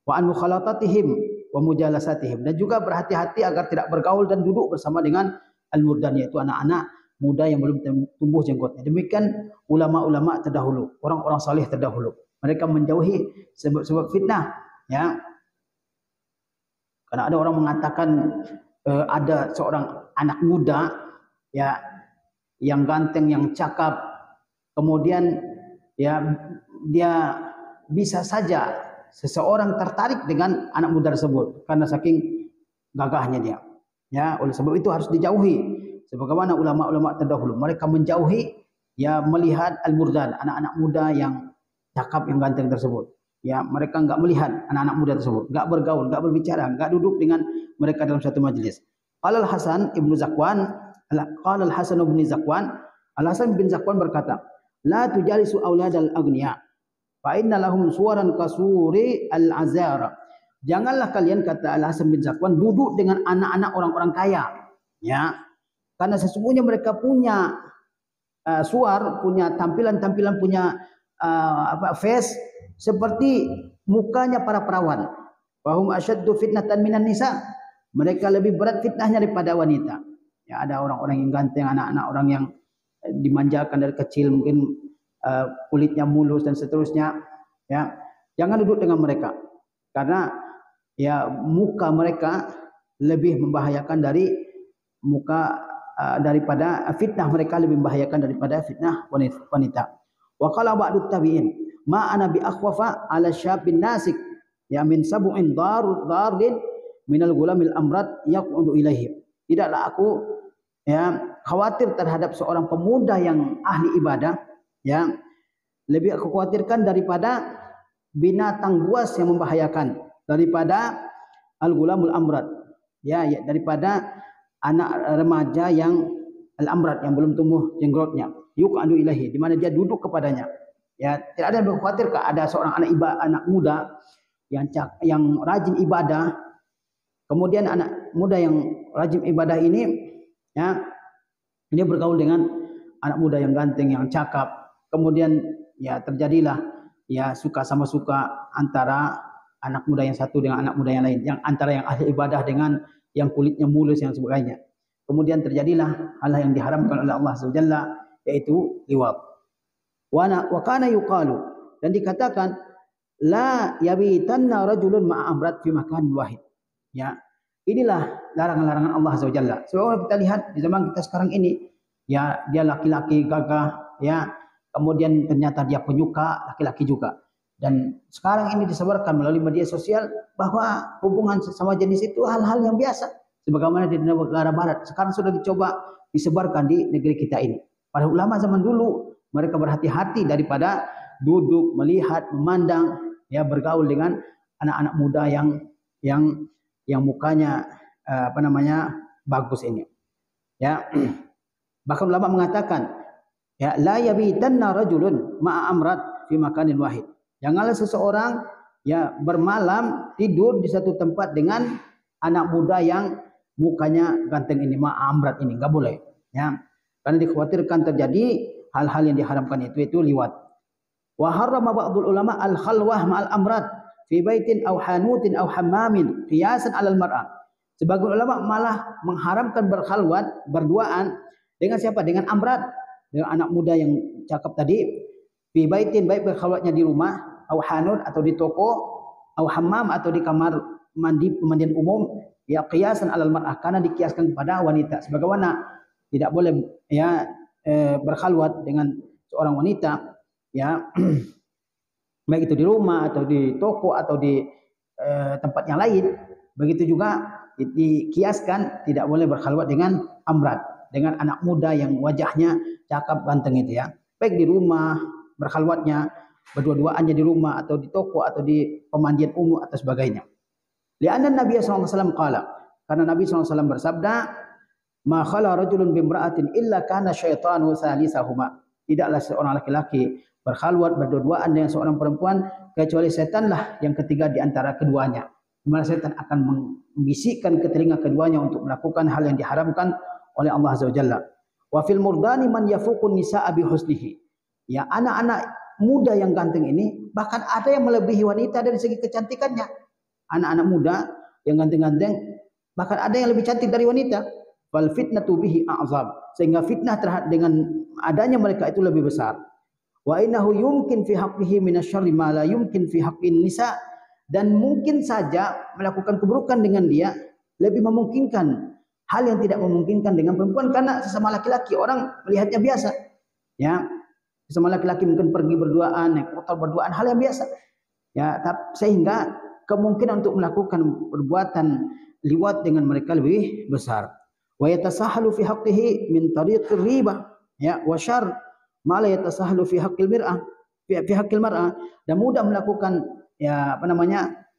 Wa an mukhalatatihim wa mujalasatihim, dan juga berhati-hati agar tidak bergaul dan duduk bersama dengan al-murdan, yaitu anak-anak muda yang belum tumbuh jenggotnya. Demikian ulama-ulama terdahulu, orang-orang saleh terdahulu. Mereka menjauhi sebab-sebab fitnah, ya. Karena ada orang mengatakan ada seorang anak muda, ya, yang ganteng, yang cakap, kemudian ya dia bisa saja seseorang tertarik dengan anak muda tersebut karena saking gagahnya dia. Ya, oleh sebab itu harus dijauhi. Sebagaimana ulama-ulama terdahulu, mereka menjauhi ya melihat al-murdan, anak-anak muda yang cakap, yang ganteng tersebut. Ya, mereka enggak melihat anak-anak muda tersebut, enggak bergaul, enggak berbicara, enggak duduk dengan mereka dalam satu majelis. Qala al-Hasan ibnu Zakwan, qala al-Hasan ibnu Zakwan, Al-Hasan bin Zakwan berkata, la tujalisu auladal aghniya fa inna lahum suwaran kasuri al-azara. Janganlah kalian, kata Al-Hasan bin Zakwan, duduk dengan anak-anak orang-orang kaya, ya, karena sesungguhnya mereka punya suar, punya tampilan-tampilan, punya face seperti mukanya para perawan. Wahum asyaddu fitnatan minan nisa, mereka lebih berat fitnahnya daripada wanita. Ya, ada orang-orang yang ganteng, anak-anak orang yang dimanjakan dari kecil, mungkin kulitnya mulus dan seterusnya, ya jangan duduk dengan mereka, karena ya muka mereka lebih membahayakan dari muka daripada fitnah mereka lebih membahayakan daripada fitnah wanita. Wa qala ba'du tabi'in ma ana bi akhwafa ala syabin nasik ya min sab'in darin minal gulamil amrad yaqudu ilaihi. Tidaklah aku ya khawatir terhadap seorang pemuda yang ahli ibadah, ya lebih aku khawatirkan daripada binatang buas yang membahayakan, daripada al-gulamul amrad, ya daripada anak remaja yang al-amrad yang belum tumbuh jenggotnya, yuqadu ilahi, di mana dia duduk kepadanya. Ya, tidak ada yang khawatir ada seorang anak muda yang rajin ibadah. Kemudian anak muda yang rajin ibadah ini, ya, ini bergaul dengan anak muda yang ganteng, yang cakap. Kemudian ya terjadilah ya suka sama suka antara anak muda yang satu dengan anak muda yang lain, yang antara yang ahli ibadah dengan yang kulitnya mulus yang sebagainya. Kemudian terjadilah hal yang diharamkan oleh Allah SWT, yaitu liwat. Wa kana yuqalu, dan dikatakan la yabitanna rajulun ma'a amrat fi makan wahid. Ya, inilah larangan-larangan Allah SWT. Sebab kita lihat di zaman kita sekarang ini, ya dia laki-laki gagah, ya kemudian ternyata dia penyuka laki-laki juga. Dan sekarang ini disebarkan melalui media sosial bahwa hubungan sesama jenis itu hal-hal yang biasa. Sebagaimana di negara barat, sekarang sudah dicoba disebarkan di negeri kita ini. Para ulama zaman dulu, mereka berhati-hati daripada duduk, melihat, memandang, ya bergaul dengan anak-anak muda yang mukanya bagus ini. Ya. Bahkan ulama mengatakan, ya la yabitanna rajulun ma'a amrat fi makanin wahid. Janganlah seseorang ya bermalam tidur di satu tempat dengan anak muda yang mukanya ganteng ini, ma'amrat ini, enggak boleh, ya. Karena dikhawatirkan terjadi hal-hal yang diharamkan itu liwat. Wa harrama ba'dul ulama al-khalwah ma'al amrat fi baitin aw hanutin aw hammamin qiyasan 'alal mar'ah. Sebagian ulama malah mengharamkan berkhalwat, berduaan dengan siapa? Dengan amrat, dengan anak muda yang cakep tadi. Fi baitin, baik berkhalwatnya di rumah, au hanun atau di toko, au hammam atau di kamar mandi pemandian umum, ya qiyasan 'alal mar'ah, karena dikiaskan kepada wanita. Sebagaimana tidak boleh ya berkhalwat dengan seorang wanita, ya baik itu di rumah atau di toko atau di tempat yang lain. Begitu juga dikiaskan tidak boleh berkhalwat dengan amrat, dengan anak muda yang wajahnya cakap ganteng itu, ya. Baik di rumah berkhalwatnya, berdua-duaannya di rumah atau di toko atau di pemandian umum atau sebagainya. Li'anna Nabi sallallahu alaihi wasallam qala, karena Nabi sallallahu alaihi wasallam bersabda, ma khala rajulun bimra'atin illa kana syaitanu salisahuma. Tidaklah seorang laki-laki berkhalwat berdua-duaan dengan seorang perempuan kecuali setanlah yang ketiga di antara keduanya. Di mana setan akan membisikkan ke telinga keduanya untuk melakukan hal yang diharamkan oleh Allah Azza wa Jalla. Wa fil murdani man yafuqun nisaa bi husnihi. Ya, anak-anak muda yang ganteng ini bahkan ada yang melebihi wanita dari segi kecantikannya. Anak-anak muda yang ganteng-ganteng bahkan ada yang lebih cantik dari wanita. Wal fitnatu bihi a'zam, sehingga fitnah terhadap dengan adanya mereka itu lebih besar. Wa innahu yumkin fi haqqihi minasyarri ma la yumkin fi haqqin nisa, dan mungkin saja melakukan keburukan dengan dia lebih memungkinkan hal yang tidak memungkinkan dengan perempuan, karena sesama laki-laki orang melihatnya biasa, ya. Sesama laki-laki mungkin pergi berduaan, naik motor berduaan, hal yang biasa, ya. Sehingga kemungkinan untuk melakukan perbuatan liwat dengan mereka lebih besar. Wa yatasahalu fi haqqihi min tariqir ribah, ya, wa syarr ma la yatasahalu fi haqqil mir'ah, fi haqqil mar'ah, dan mudah melakukan ya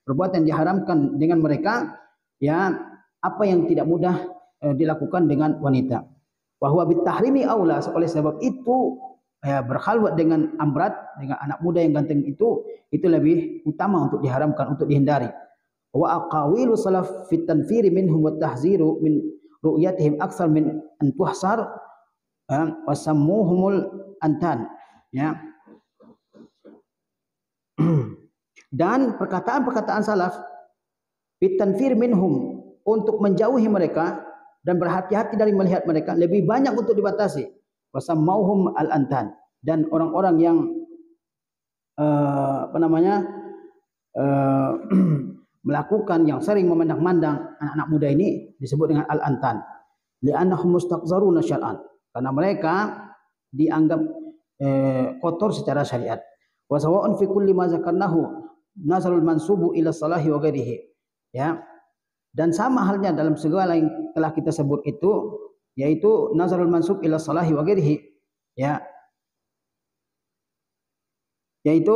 perbuatan yang diharamkan dengan mereka, ya, apa yang tidak mudah dilakukan dengan wanita. Wa huwa bitahrimi aula, oleh sebab itu ya, berkhalwat dengan amrat, dengan anak muda yang ganteng itu lebih utama untuk diharamkan, untuk dihindari. Wa aqawilu salaf fit tanfiri minhum wa tahziru min ru'yatihim aktsar min an tuhsar wa sammuhumul antan, ya. Dan perkataan-perkataan salaf fit tanfir minhum, untuk menjauhi mereka dan berhati-hati dari melihat mereka, lebih banyak untuk dibatasi wasammauhum al-antan, dan orang-orang yang melakukan yang sering memandang-mandang anak-anak muda ini disebut dengan al-antan. Li'annahum mustaqzaruna syar'an, karena mereka dianggap kotor secara syariat. Wa sawa'un fi kulli ma zakarnahu nazarul mansubu ila salahi wa ghairihi. Ya. Dan sama halnya dalam segala yang telah kita sebut itu, yaitu nazarul mansub ila salahi wa ghairihi. Ya. Yaitu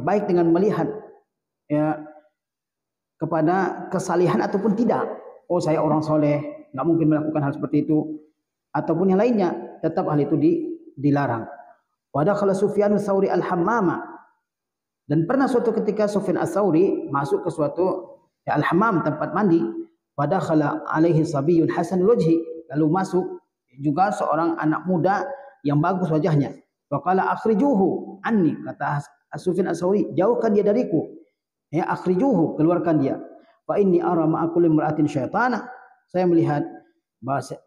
baik dengan melihat ya kepada kesalihan ataupun tidak. Oh, saya orang soleh, nggak mungkin melakukan hal seperti itu, ataupun yang lainnya, tetap hal itu dilarang. Wadakhala Sufyan ats-Tsauri al-hammama, dan pernah suatu ketika Sufyan ats-Tsauri masuk ke suatu al-hammam, tempat mandi. Wadakhala alaihi sabiyyun hasanul wajhi, lalu masuk juga seorang anak muda yang bagus wajahnya. Faqala akhrijuhu anni, kata Sufyan ats-Tsauri, jauhkan dia dariku. Ya, akhrijuhu, keluarkan dia. Fa inni ara ma'a kulli imra'atin syaitana, saya melihat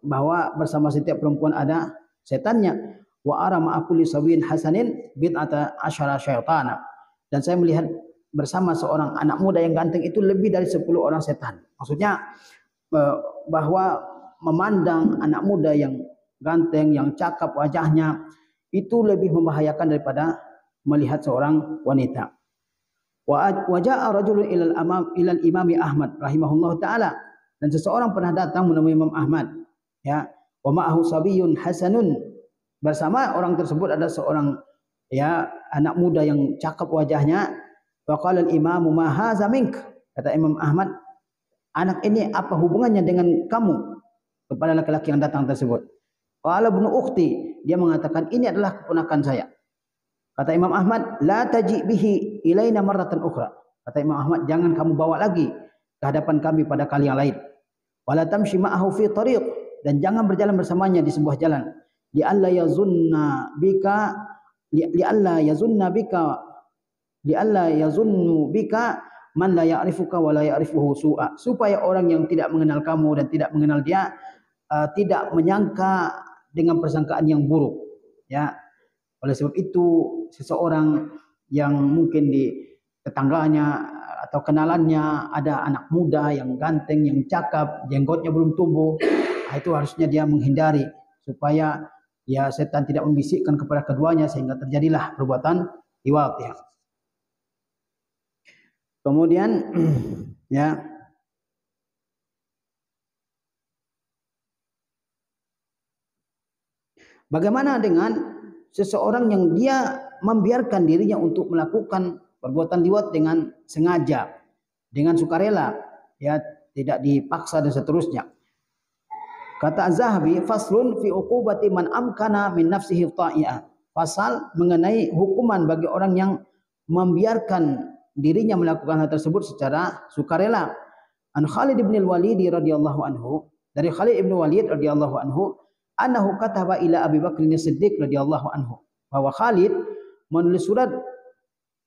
bahwa bersama setiap perempuan ada setannya. Wa ara ma'a kulli sabiyin hasanin bid'ata asyara syaitana, dan saya melihat bersama seorang anak muda yang ganteng itu lebih dari 10 orang setan. Maksudnya bahwa memandang anak muda yang ganteng, yang cakap wajahnya, itu lebih membahayakan daripada melihat seorang wanita. Wa jaa rajulun ilal imami Ahmad rahimahullah taala, dan seseorang pernah datang menemui Imam Ahmad, ya, wa ma'ahu sabiyyun hasanun, bersama orang tersebut ada seorang ya anak muda yang cakap wajahnya. Wa qala al-imamu ma hadza mink, kata Imam Ahmad, anak ini apa hubungannya dengan kamu, kepada laki-laki yang datang tersebut. Qala ibnu ukhti, dia mengatakan ini adalah keponakan saya. Kata Imam Ahmad, la taji bihi ilaina marratan ukhra, kata Imam Ahmad, jangan kamu bawa lagi ke hadapan kami pada kali yang lain. Wala tamshi ma'ahu fi tariq, dan jangan berjalan bersamanya di sebuah jalan. Li'alla yazunna bika man la ya'rifuka wa la ya'rifuhu su'a, supaya orang yang tidak mengenal kamu dan tidak mengenal dia tidak menyangka dengan persangkaan yang buruk, ya. Oleh sebab itu, seseorang yang mungkin di tetangganya atau kenalannya ada anak muda yang ganteng, yang cakap, jenggotnya belum tumbuh, itu harusnya dia menghindari supaya ya setan tidak membisikkan kepada keduanya sehingga terjadilah perbuatan liwat, ya. Kemudian ya bagaimana dengan seseorang yang dia membiarkan dirinya untuk melakukan perbuatan liwat dengan sengaja, dengan sukarela, ya, tidak dipaksa dan seterusnya. Kata Az-Zahabi, faslun fi uqubati man amkana min nafsihi ta'i'ah. Pasal mengenai hukuman bagi orang yang membiarkan dirinya melakukan hal tersebut secara sukarela. An Khalid bin al-Walid radhiyallahu anhu, dari Khalid bin Walid radhiyallahu anhu, annahu kataba ila Abi Bakr as-Siddiq radhiyallahu anhu, bahwa Khalid menulis surat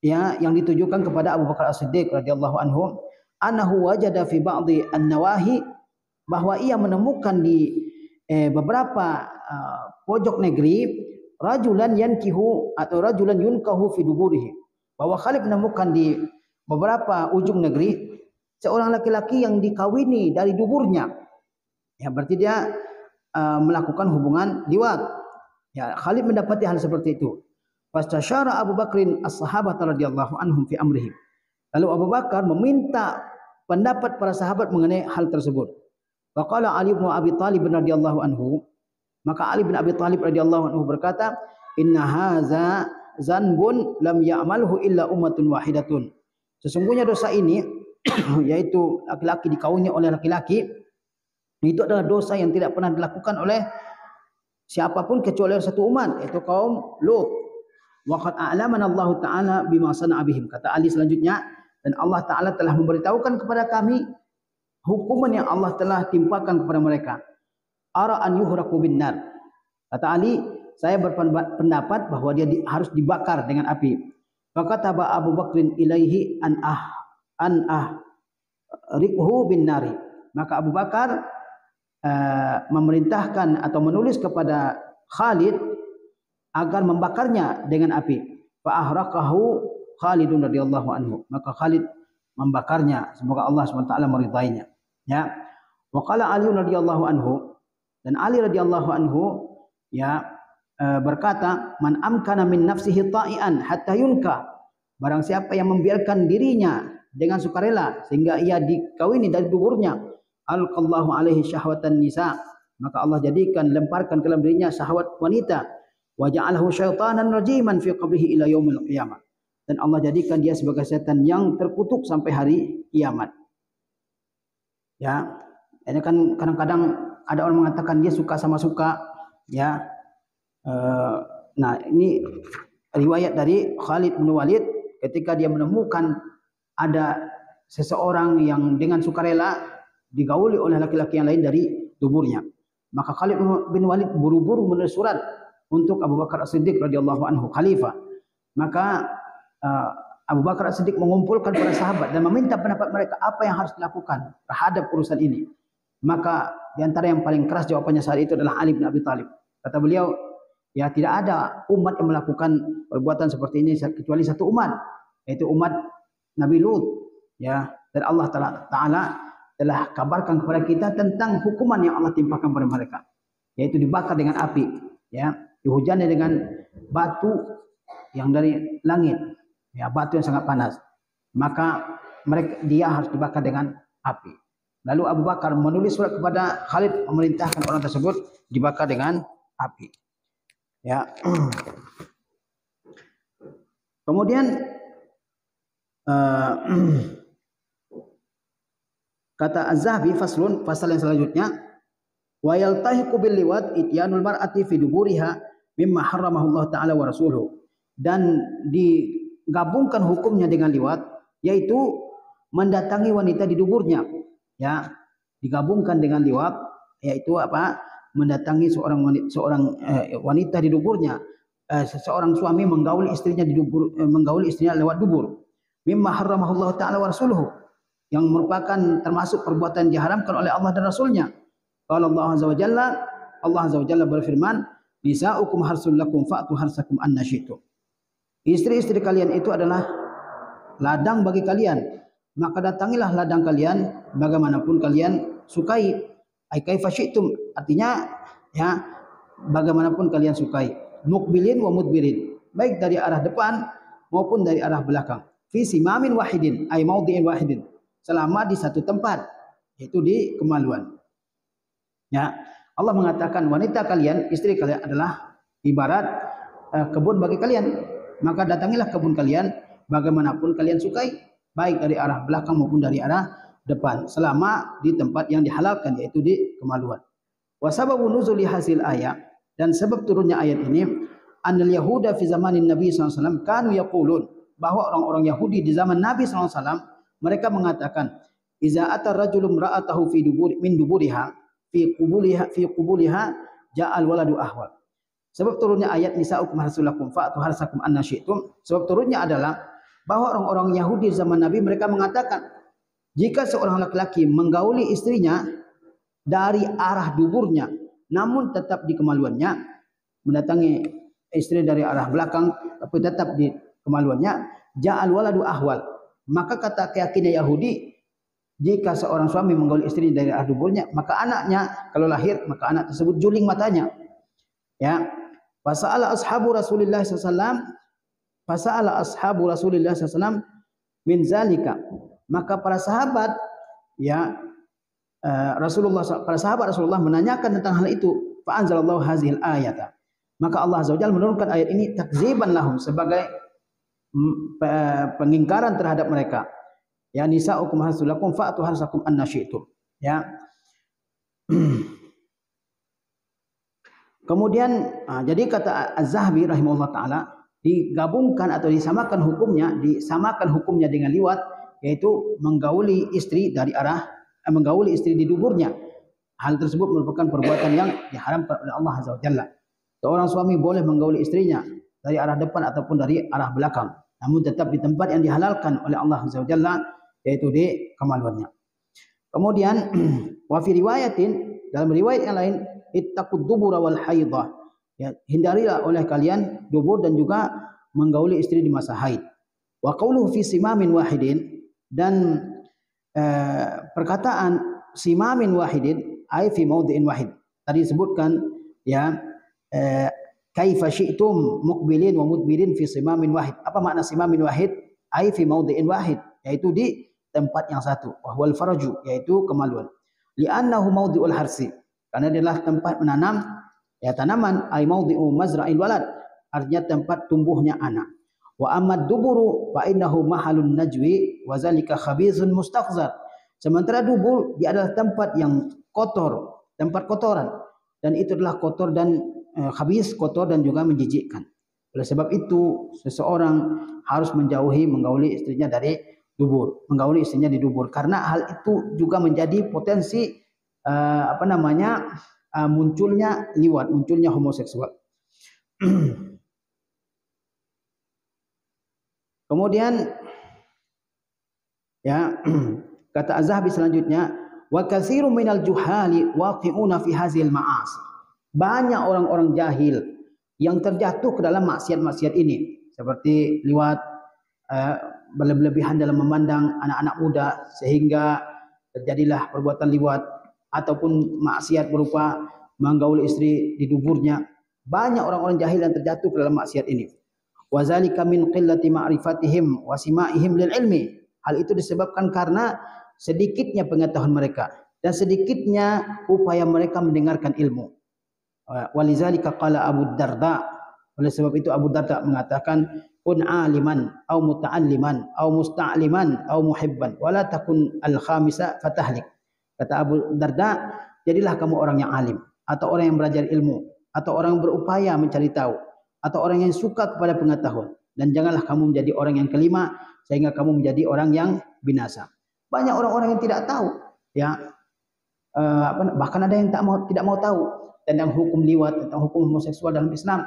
ya yang ditujukan kepada Abu Bakar as-Siddiq radhiyallahu anhu, annahu wajada fi ba'dhi an-nawahi, bahwa ia menemukan di beberapa pojok negeri rajulan yankihu atau rajulan yunkahu fi duburihi, bahwa Khalid menemukan di beberapa ujung negeri seorang laki-laki yang dikawini dari duburnya, ya berarti dia melakukan hubungan liwat. Ya, Khalid mendapati hal seperti itu. Fastasyara Abu Bakrin as-sahabat radhiyallahu anhum fi amrihi. Lalu Abu Bakar meminta pendapat para sahabat mengenai hal tersebut. Faqala Ali bin Abi Thalib radhiyallahu anhu, maka Ali bin Abi Thalib radhiyallahu anhu berkata, "Inna hadza zanbun lam ya'malhu illa ummatun wahidatun." Sesungguhnya dosa ini yaitu laki-laki dikawini oleh laki-laki, itu adalah dosa yang tidak pernah dilakukan oleh siapapun kecuali satu umat, yaitu kaum Lut. Wa qad a'lamana Allah Ta'ala bima sana'a bihim. Kata Ali selanjutnya, dan Allah Ta'ala telah memberitahukan kepada kami hukuman yang Allah telah timpakan kepada mereka. Ara an yuhraku bin nar. Kata Ali, saya berpendapat bahwa dia harus dibakar dengan api. Fakataba Abu Bakrin ilaihi an rikhu bin nari. Maka Abu Bakar memerintahkan atau menulis kepada Khalid agar membakarnya dengan api. Fa ahraqahu Khalidun radhiyallahu anhu. Maka Khalid membakarnya. Semoga Allah SWT meridainya. Ya. Wa qala Ali radhiyallahu anhu, dan Ali radhiyallahu anhu ya berkata, man amkana min nafsihi ta'ian hatta yunka. Barang siapa yang membiarkan dirinya dengan sukarela sehingga ia dikawini dari duburnya, alqallahu alaihi syahwatan nisa, maka Allah jadikan, lemparkan ke dalam dirinya syahwat wanita. Wa ja'alahu syaitanan rajiman fi qabrihi ila yaumil qiyamah. Dan Allah jadikan dia sebagai setan yang terkutuk sampai hari kiamat. Ya, ini kan kadang-kadang ada orang mengatakan dia suka sama suka, ya. Nah, ini riwayat dari Khalid bin Walid ketika dia menemukan ada seseorang yang dengan sukarela digauli oleh laki-laki yang lain dari tubuhnya. Maka Khalid bin Walid buru-buru menulis surat untuk Abu Bakar As-Siddiq radhiyallahu anhu, khalifah. Maka Abu Bakar As-Siddiq mengumpulkan para sahabat dan meminta pendapat mereka apa yang harus dilakukan terhadap urusan ini. Maka di antara yang paling keras jawabannya saat itu adalah Ali bin Abi Thalib. Kata beliau, ya tidak ada umat yang melakukan perbuatan seperti ini kecuali satu umat, yaitu umat Nabi Lut. Ya, dan Allah Taala telah kabarkan kepada kita tentang hukuman yang Allah timpakan kepada mereka, yaitu dibakar dengan api, ya, dihujani dengan batu yang dari langit, ya, batu yang sangat panas. Maka dia harus dibakar dengan api. Lalu Abu Bakar menulis surat kepada Khalid memerintahkan orang tersebut dibakar dengan api. Ya. Kemudian kata Az-Zahabi, faslun, pasal yang selanjutnya, wa yaltahiqu bil liwat ityanul mar'ati fi duburiha mimma harramahu Allah taala wa rasuluhu. Dan digabungkan hukumnya dengan liwat, yaitu mendatangi wanita di duburnya. Ya, digabungkan dengan liwat, yaitu apa? Mendatangi seorang wanita di duburnya. Seorang suami menggauli istrinya di dubur, menggauli istrinya lewat dubur. Mimma harramahu Allah taala wa rasuluhu, yang merupakan termasuk perbuatan yang diharamkan oleh Allah dan Rasulnya. Qala Allah azza wa jalla, Allah azza wa jalla berfirman, nisa'ukum harsul lakum fa'tu harsakum anna syi'tum. Istri-istri kalian itu adalah ladang bagi kalian, maka datangilah ladang kalian bagaimanapun kalian sukai. Ai kaifa syi'tum, artinya ya bagaimanapun kalian sukai. Muqbilin wa mudbirin, baik dari arah depan maupun dari arah belakang. Fi simamin wahidin, ai maudhi'in wahidin, selama di satu tempat, yaitu di kemaluan. Ya, Allah mengatakan wanita kalian, istri kalian adalah ibarat kebun bagi kalian. Maka datangilah kebun kalian bagaimanapun kalian sukai, baik dari arah belakang maupun dari arah depan, selama di tempat yang dihalalkan, yaitu di kemaluan. Wa sababu nuzuli hasil ayat, dan sebab turunnya ayat ini, annal yahuda fi zamanin Nabi SAW kanu yaqulun, bahwa orang-orang Yahudi di zaman Nabi SAW mereka mengatakan, iza atar rajulum ra'atahu fi dubur min duburiha fi qubuliha ja'al waladu ahwal. Sebab turunnya ayat nisa'ukum harsulakum fa'tu harsakum anna syi'tum, sebab turunnya adalah bahwa orang-orang Yahudi zaman Nabi mereka mengatakan, jika seorang laki-laki menggauli istrinya dari arah duburnya namun tetap di kemaluannya, mendatangi istri dari arah belakang tapi tetap di kemaluannya, ja'al waladu ahwal, maka kata keyakinan Yahudi, jika seorang suami menggauli istri dari arah duburnya, maka anaknya kalau lahir, maka anak tersebut juling matanya. Ya, fasa'ala ashabu Rasulillah SAW, fasa'ala ashabu Rasulillah SAW min zalika, maka para sahabat, ya, para sahabat Rasulullah menanyakan tentang hal itu. Fa anzalallahu hazil ayata, maka Allah azza wajalla menurunkan ayat ini takziban lahum, sebagai pengingkaran terhadap mereka. Ya, nisa'ukum harsulakum fa'tu harsakum anna syi'tum. Ya. Kemudian jadi kata Az-Zahabi rahimahullah taala, digabungkan atau disamakan hukumnya dengan liwat, yaitu menggauli istri dari arah menggauli istri di duburnya. Hal tersebut merupakan perbuatan yang diharamkan oleh Allah azza wajalla. Seorang suami boleh menggauli istrinya dari arah depan ataupun dari arah belakang, namun tetap di tempat yang dihalalkan oleh Allah azza wajalla, yaitu di kemaluannya. Kemudian wa fi riwayatin, dalam riwayat yang lain, ittaqud dubura wal haidah, Ya, hindarilah oleh kalian dubur dan juga menggauli istri di masa haid. Wa qauluhu fi simamin wahidin, dan perkataan simamin wahidin ay fi maudhi'in wahid. Tadi disebutkan ya kaifa syi'tum muqbilin wa mudbirin fi simamin wahid. Apa makna simamin wahid? Ay fi maudhi'in wahid, yaitu di tempat yang satu. Wa huwal faraju, yaitu kemaluan. Li'annahu maudhi'ul harsi, karena dia adalah tempat menanam ya tanaman, ay maudhi'u mazra'il walad, artinya tempat tumbuhnya anak. Wa amad duburu fa innahu mahalun najwi wa zalika khabithun mustaghzar. Sementara dubur dia adalah tempat yang kotor, tempat kotoran, dan itu adalah kotor dan khabis, kotor dan juga menjijikkan. Oleh sebab itu seseorang harus menjauhi menggauli istrinya dari dubur, menggauli istrinya di dubur, karena hal itu juga menjadi potensi munculnya liwat, munculnya homoseksual. Kemudian ya kata Az-Zahabi selanjutnya, wa katsirun minal juhali waqi'una fi hazil ma'asi. Banyak orang-orang jahil yang terjatuh ke dalam maksiat-maksiat ini, seperti liwat, berlebihan dalam memandang anak-anak muda sehingga terjadilah perbuatan liwat, ataupun maksiat berupa menggauli istri di duburnya. Banyak orang-orang jahil yang terjatuh ke dalam maksiat ini. Wa zalika min qillati ma'rifatihim wa sima'ihim lil ilmi. Hal itu disebabkan karena sedikitnya pengetahuan mereka dan sedikitnya upaya mereka mendengarkan ilmu. Walizalika qala Abu Darda. Oleh sebab itu Abu Darda mengatakan, kun aliman au muta'alliman au musta'liman au muhibban wala takun al-khamisa fatahlik. Kata Abu Darda, jadilah kamu orang yang alim, atau orang yang belajar ilmu, atau orang yang berupaya mencari tahu, atau orang yang suka kepada pengetahuan, dan janganlah kamu menjadi orang yang kelima sehingga kamu menjadi orang yang binasa. Banyak orang-orang yang tidak tahu, ya, bahkan ada yang tidak mau tahu tentang hukum liwat, tentang hukum homoseksual dalam Islam,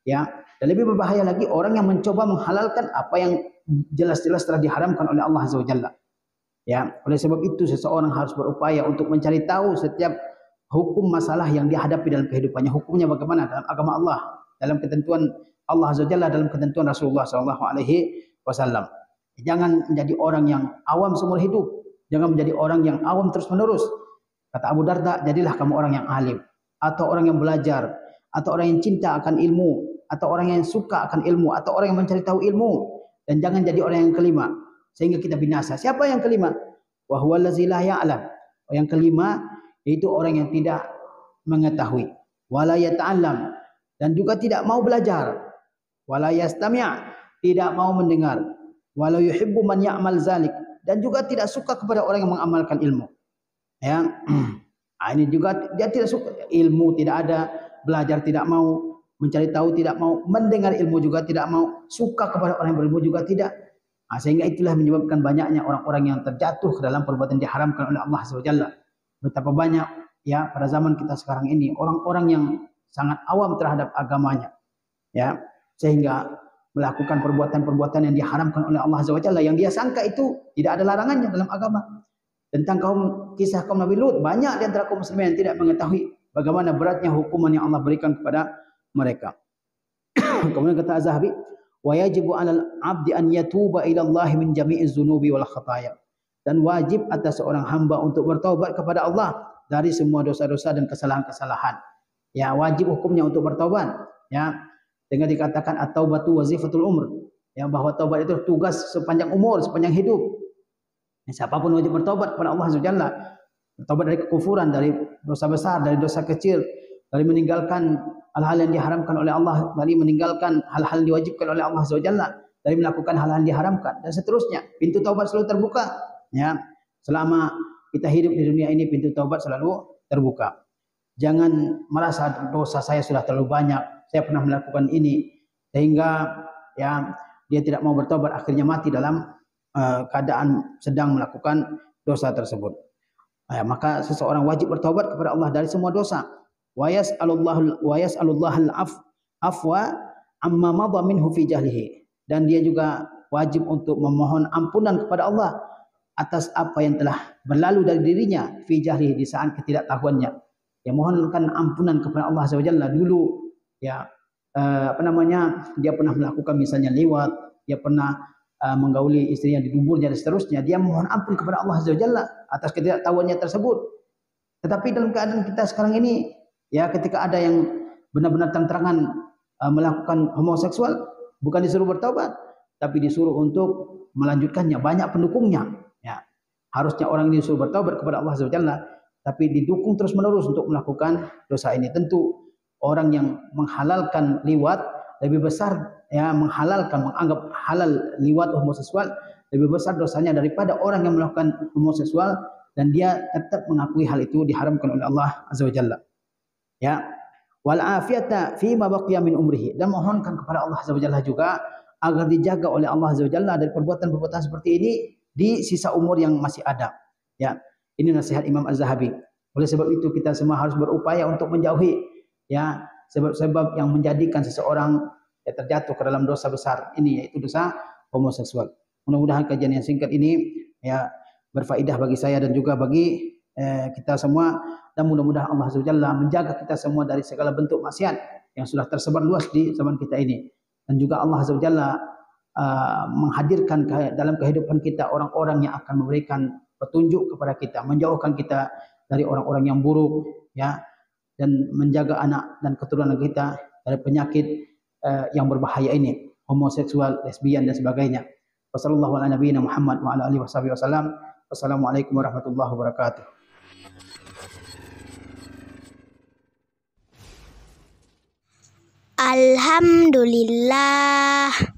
ya. Dan lebih berbahaya lagi orang yang mencoba menghalalkan apa yang jelas-jelas telah diharamkan oleh Allah Azza wa Jalla. Ya, oleh sebab itu seseorang harus berupaya untuk mencari tahu setiap hukum masalah yang dihadapi dalam kehidupannya, hukumnya bagaimana dalam agama Allah, dalam ketentuan Allah Azza wa Jalla, dalam ketentuan Rasulullah SAW. Jangan menjadi orang yang awam seumur hidup, jangan menjadi orang yang awam terus menerus. Kata Abu Darda, jadilah kamu orang yang alim, atau orang yang belajar, atau orang yang cinta akan ilmu, atau orang yang suka akan ilmu, atau orang yang mencari tahu ilmu, dan jangan jadi orang yang kelima sehingga kita binasa. Siapa yang kelima? Wa huwal ladzi la ya'lam. Yang kelima yaitu orang yang tidak mengetahui, wala yata'allam, dan juga tidak mau belajar, wala yastami', tidak mau mendengar, wala yuhibbu man ya'mal zalik, dan juga tidak suka kepada orang yang mengamalkan ilmu. Ya. Ini juga dia tidak suka ilmu, tidak ada, belajar tidak mau, mencari tahu tidak mau, mendengar ilmu juga tidak mau, suka kepada orang yang berilmu juga tidak. Sehingga itulah menyebabkan banyaknya orang-orang yang terjatuh ke dalam perbuatan diharamkan oleh Allah SWT. Betapa banyak ya pada zaman kita sekarang ini orang-orang yang sangat awam terhadap agamanya, ya, sehingga melakukan perbuatan-perbuatan yang diharamkan oleh Allah SWT, yang dia sangka itu tidak ada larangannya dalam agama. Tentang kisah kaum Nabi Lut, banyak di antara kaum muslimin yang tidak mengetahui bagaimana beratnya hukuman yang Allah berikan kepada mereka. Kemudian kata Az-Zahabi, wa yajibu 'alal 'abdi an yatuba ila Allah min jami'iz dzunubi wal khataya. Dan wajib atas seorang hamba untuk bertaubat kepada Allah dari semua dosa-dosa dan kesalahan-kesalahan. Ya, wajib hukumnya untuk bertaubat, ya. Dengan dikatakan at-taubatu wazifatul umr, ya, bahwa taubat itu tugas sepanjang umur, sepanjang hidup. Siapapun wajib bertobat kepada Allah Subhanahu wa taala. Bertobat dari kekufuran, dari dosa besar, dari dosa kecil, dari meninggalkan hal-hal yang diharamkan oleh Allah, dari meninggalkan hal-hal yang diwajibkan oleh Allah Subhanahu wa taala, dari melakukan hal-hal yang diharamkan, dan seterusnya. Pintu taubat selalu terbuka, ya. Selama kita hidup di dunia ini, pintu taubat selalu terbuka. Jangan merasa dosa saya sudah terlalu banyak, saya pernah melakukan ini, sehingga ya dia tidak mau bertobat, akhirnya mati dalam keadaan sedang melakukan dosa tersebut. Maka seseorang wajib bertobat kepada Allah dari semua dosa. Wa yas'alullahal afwa amma madha minhu fi jahlihi. Dan dia juga wajib untuk memohon ampunan kepada Allah atas apa yang telah berlalu dari dirinya fi jahlihi, di saat ketidaktahuannya. Ya, mohonkan ampunan kepada Allah SWT dulu, ya dia pernah melakukan misalnya liwat, dia pernah menggauli istrinya di duburnya dan seterusnya, dia mohon ampun kepada Allah Azza wa Jalla atas ketidaktahuannya tersebut. Tetapi dalam keadaan kita sekarang ini, ya ketika ada yang benar-benar terang-terangan melakukan homoseksual, bukan disuruh bertaubat, tapi disuruh untuk melanjutkannya. Banyak pendukungnya. Ya, harusnya orang ini disuruh bertaubat kepada Allah Azza wa Jalla, tapi didukung terus-menerus untuk melakukan dosa ini. Tentu orang yang menghalalkan liwat lebih besar, ya, menganggap halal liwat homoseksual lebih besar dosanya daripada orang yang melakukan homoseksual dan dia tetap mengakui hal itu diharamkan oleh Allah Azza wa Jalla. Ya, wal afiyata fi ma baqiya min umrihi, dan mohonkan kepada Allah Azza wa Jalla juga agar dijaga oleh Allah Azza wa Jalla dari perbuatan-perbuatan seperti ini di sisa umur yang masih ada. Ya, ini nasihat Imam Az-Zahabi. Oleh sebab itu kita semua harus berupaya untuk menjauhi, ya, sebab-sebab yang menjadikan seseorang terjatuh ke dalam dosa besar ini, yaitu dosa homoseksual. Mudah-mudahan kajian yang singkat ini ya berfaedah bagi saya dan juga bagi kita semua, dan mudah-mudahan Allah Azza wa Jalla menjaga kita semua dari segala bentuk maksiat yang sudah tersebar luas di zaman kita ini, dan juga Allah Azza wa Jalla menghadirkan dalam kehidupan kita orang-orang yang akan memberikan petunjuk kepada kita, menjauhkan kita dari orang-orang yang buruk, ya, dan menjaga anak dan keturunan kita dari penyakit yang berbahaya ini, homoseksual, lesbian dan sebagainya. Wassallallahu ala nabiyina Muhammad wa ala alihi wasallam. Wassalamualaikum warahmatullahi wabarakatuh. Alhamdulillah.